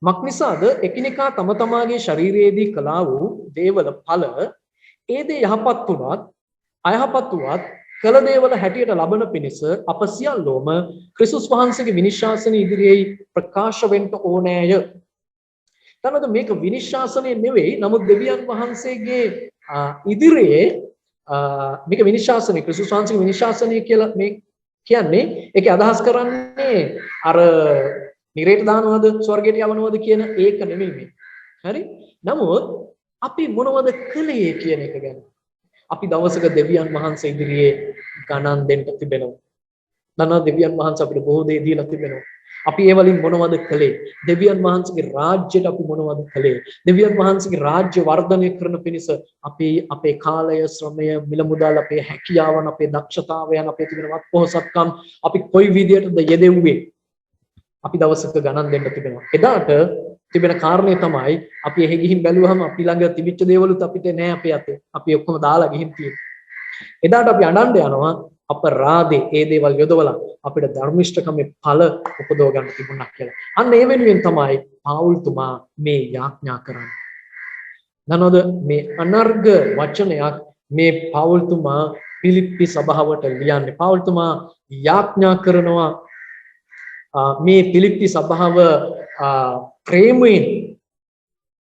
මක්නිසාද එකිනෙකා තම තමාගේ ශරීරයේදී කළා වූ දේවල ඵල ඒ දේ යහපත් වුණත් අයහපත් වුවත් කළ දේවල හැටියට ලබන පිණිස අප සියල්ලෝම ක්‍රිස්තුස් වහන්සේගේ විනිශ්ශාසන ඉදිරියේ ප්‍රකාශ වෙන්න ඕනෑය. තනද මේක විනිශ්ශාසනය නෙවෙයි නමුත් දෙවියන් වහන්සේගේ ඉදිරියේ මේක විනිශ්ශාසනය ක්‍රිස්තුස් වහන්සේගේ විනිශ්ශාසනය කියලා මේ කියන්නේ ඒකේ අදහස් කරන්නේ අර නිරේට දානවද ස්වර්ගයට යවනවද කියන ඒක නෙමෙයි මේ. හරි? නමුත් අපි මොනවද කළේ කියන එක ගැන අපි දවසක දෙවියන් වහන්සේ ඉදිරියේ ගණන් දෙන්න තිබෙනවා. දන්නා දෙවියන් වහන්සේ අපිට බොහෝ දේ දීලා තිබෙනවා. අපි ඒ වලින් මොනවද කළේ? දෙවියන් වහන්සේගේ රාජ්‍යයට අපි මොනවද කළේ? දෙවියන් වහන්සේගේ රාජ්‍ය වර්ධනය කරන පිණිස අපි අපේ කාලය, ශ්‍රමය, මිල මුදල්, අපේ හැකියාවන්, අපේ දක්ෂතාවයන්, අපේ තිබෙන වත්පොහසත්කම් අපි කොයි විදියටද යෙදෙව්වේ? අපි දවසක ගණන් දෙන්න තිබෙනවා. එදාට තිබෙන කාරණේ තමයි අපි එහෙ ගිහින් බැලුවහම අපි ළඟ තිබිච්ච දේවලුත් අපිට නෑ අපේ අතේ. අපි ඔක්කොම දාලා ගිහින් තියෙනවා. එදාට අපි අඬන්න යනවා අපරාධේ ඒ දේවල් යොදවලා අපිට ධර්මිෂ්ඨකමේ ඵල උපදව ගන්න තිබුණා කියලා. අන්න ඒ වෙනුවෙන් තමයි පාවුල්තුමා මේ යාඥා කරන්නේ. නනොද මේ අනර්ග වචනයක් මේ පාවුල්තුමා පිලිප්පි සභාවට ලියන්නේ. පාවුල්තුමා යාඥා කරනවා මේ පිලිප්පි සභාව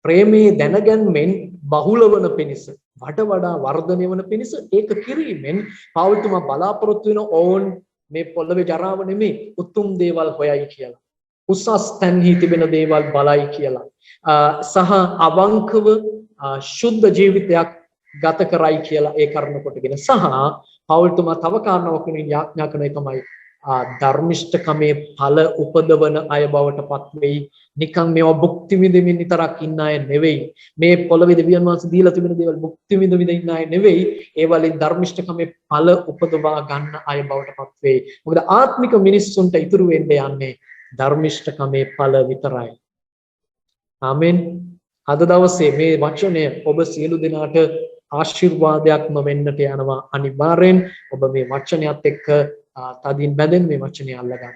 ප්‍රේමයේ දැනගැන්මෙන් බහුල වන පිණිස වඩා වර්ධනය වන පිණිස ඒක කිරීමෙන් පෞල්තුමා බලාපොරොත්තු වෙන ඕන් මේ පොළවේ ජරාව නෙමෙයි උතුම් දේවල් හොයයි කියලා. උසස් තැන්හි තිබෙන දේවල් බලයි කියලා. සහ අවංකව සුද්ධ ජීවිතයක් ගත කරයි කියලා ඒ කරුණ කොටගෙන සහ පෞල්තුමා තව කාරණාවක් වෙනින් යාඥා කරන තමයි ධර්මිෂ්ඨකමේ ඵල උපදවන අය බවට පත් වෙයි. නිකන් මේවා භුක්ති විඳින්න විතරක් ඉන්න අය නෙවෙයි. මේ පොළවේ දෙවියන් වහන්සේ දීලා තිබෙන දේවල් භුක්ති විඳින්න ඉන්න අය නෙවෙයි. ඒ වලින් ධර්මිෂ්ඨකමේ ඵල උපදවා ගන්න අය බවට පත් වෙයි. මොකද ආත්මික මිනිස්සුන්ට ඉතුරු වෙන්න යන්නේ ධර්මිෂ්ඨකමේ ඵල විතරයි. ආමෙන්. අද දවසේ මේ වචනය ඔබ සියලු දෙනාට ආශිර්වාදයක්ම වෙන්නට යනවා. අනිවාර්යෙන් ඔබ මේ වචනයත් එක්ක තදින් බැඳෙන මේ වචනේ අල්ලගන්න.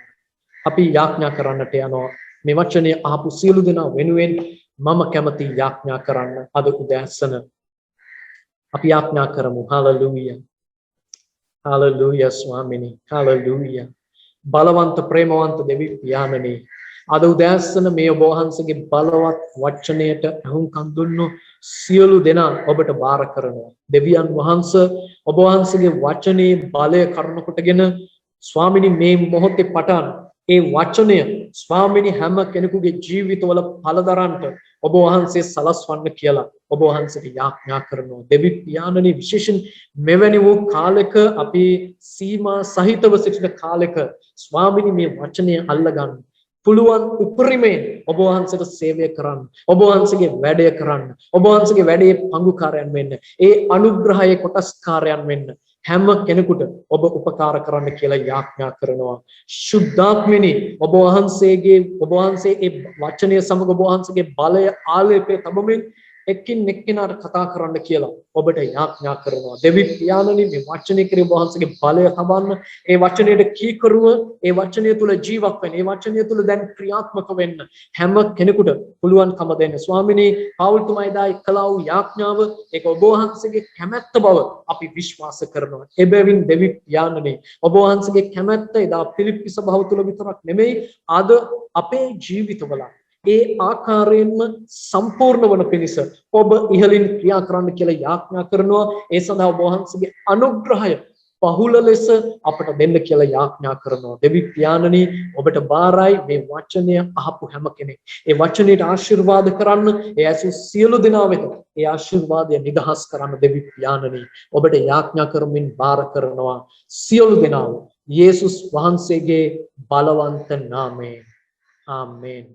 අපි යාඥා කරන්නට යනවා. මේ වචනේ අහපු සියලු දෙනා වෙනුවෙන් මම කැමති යාඥා කරන්න අද උදෑසන අපි යාඥා කරමු. හලෙලූයා. හාලෙලූයා ස්වාමිනී. හාලෙලූයා. බලවන්ත ප්‍රේමවන්ත දෙවි පියාණනි, අද උදෑසන මේ ඔබ වහන්සේගේ බලවත් වචනයට අහුම්කම් දුන්නු සියලු දෙනා ඔබට බාර කරනවා. දෙවියන් වහන්සේ ඔබ වහන්සේගේ වචනේ බලය කරුණ කොටගෙන ස්වාමිනී මේ මොහොතේ පටන් ඒ වචනය ස්වාමිනී හැම කෙනෙකුගේ ජීවිතවල පළදරන්ට ඔබ වහන්සේ සලස්වන්න කියලා ඔබ වහන්සේට යාඥා කරනවා. දෙවි පියාණනි, විශේෂයෙන් මෙවැනි වූ කාලයක අපි සීමා සහිතව සිටින කාලයක ස්වාමිනී මේ වචනය අල්ලගන්න පුළුවන් උපරිමයෙන් ඔබ වහන්සේට සේවය කරන්න, ඔබ වහන්සේගේ වැඩය කරන්න, ඔබ වහන්සේගේ වැඩේ පංගුකාරයන් වෙන්න, ඒ අනුග්‍රහයේ කොටස්කාරයන් වෙන්න හැම කෙනෙකුට ඔබ උපකාර කරන්න කියලා යාඥා කරනවා. ශුද්ධාත්මිනී, ඔබ වහන්සේ ඒ වචනය සමග ඔබ වහන්සේගේ බලය ආලේපේ තබමින් එක්කින් එක්කිනාට කතා කරන්න කියලා ඔබට යාඥා කරනවා. දෙවි පියාණනි, මේ වචනේ කෙරේ ඔබ වහන්සේගේ බලය තබන්න, ඒ වචනයේ කීකරුව, ඒ වචනය තුල ජීවත් වෙන්න, ඒ වචනය තුල දැන් ක්‍රියාත්මක වෙන්න හැම කෙනෙකුට පුළුවන්කම දෙන්න. ස්වාමිනී, පෞල්තුමා එදා කළා වූ යාඥාව ඒක ඔබ වහන්සේගේ කැමැත්ත බව අපි විශ්වාස කරනවා. එබැවින් දෙවි පියාණනි, ඔබ වහන්සේගේ කැමැත්ත එදා පිලිප්පි සභාව තුල විතරක් නෙමෙයි, අද අපේ ජීවිතවල ඒ ආකාරයෙන්ම සම්පූර්ණ වන පිණිස ඔබ ඉහළින් ක්‍රියා කරන්න කියලා යාඥා කරනවා. ඒ සඳහා ඔබ වහන්සේගේ අනුග්‍රහය පහුල ලෙස අපට දෙන්න කියලා යාඥා කරනවා. දෙවි පියාණනි, ඔබට බාරයි මේ වචනය අහපු හැම කෙනෙක්. ඒ වචනයට ආශිර්වාද කරන්න, ඒ ඇසු සියලු දෙනා වෙත ඒ ආශිර්වාදය නිදහස් කරන්න දෙවි පියාණනි ඔබට යාඥා කරමින් බාර කරනවා. සියලු දෙනාව යේසුස් වහන්සේගේ බලවන්ත නාමයෙන්. ආමේන්.